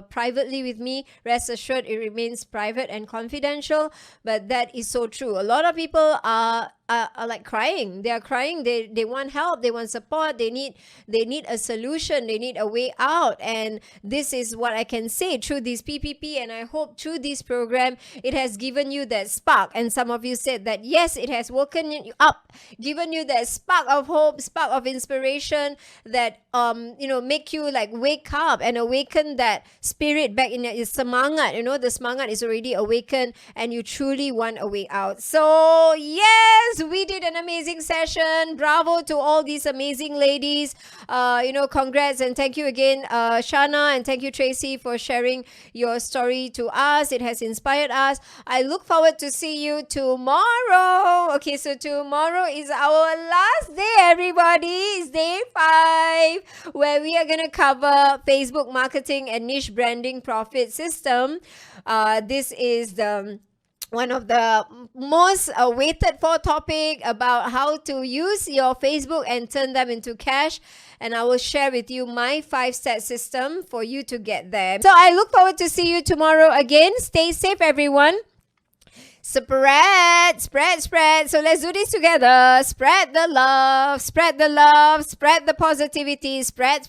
privately with me. Rest assured, it remains private and confidential, but that is so true. A lot of people are like crying. They are crying. They want help. They want support. They need a solution. They need a way out. And this is what I can say through this PPP. And I hope through this program, it has given you that spark. And some of you said that yes, it has woken you up, given you that spark of hope, spark of inspiration that make you like wake up and awaken that spirit back in your semangat. The semangat is already awakened, and you truly want a way out. So yes, we did an amazing session. Bravo to all these amazing ladies. Congrats and thank you again, Shana, and thank you, Tracy, for sharing your story to us. It has inspired us. I look forward to see you tomorrow. Okay, so tomorrow is our last day, everybody. It's day 5, where we are going to cover Facebook marketing and niche branding profit system. This is one of the most waited for topic about how to use your Facebook and turn them into cash. And I will share with you my 5-step system for you to get there. So I look forward to see you tomorrow again. Stay safe, everyone. Spread. So let's do this together. Spread the love, spread the positivity, spread.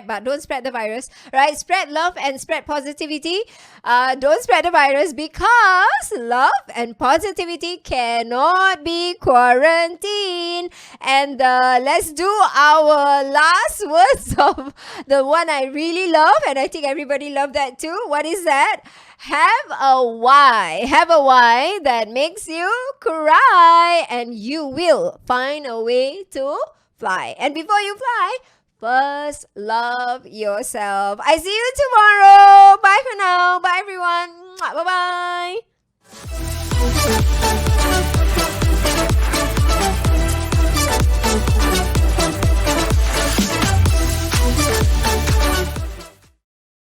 But don't spread the virus, right? Spread love and spread positivity. Don't spread the virus, because love and positivity cannot be quarantined. And let's do our last words of the one I really love, and I think everybody loved that too. What is that? Have a why that makes you cry, and you will find a way to fly. And before you fly, first love yourself. I see you tomorrow. Bye for now. Bye everyone. Bye bye.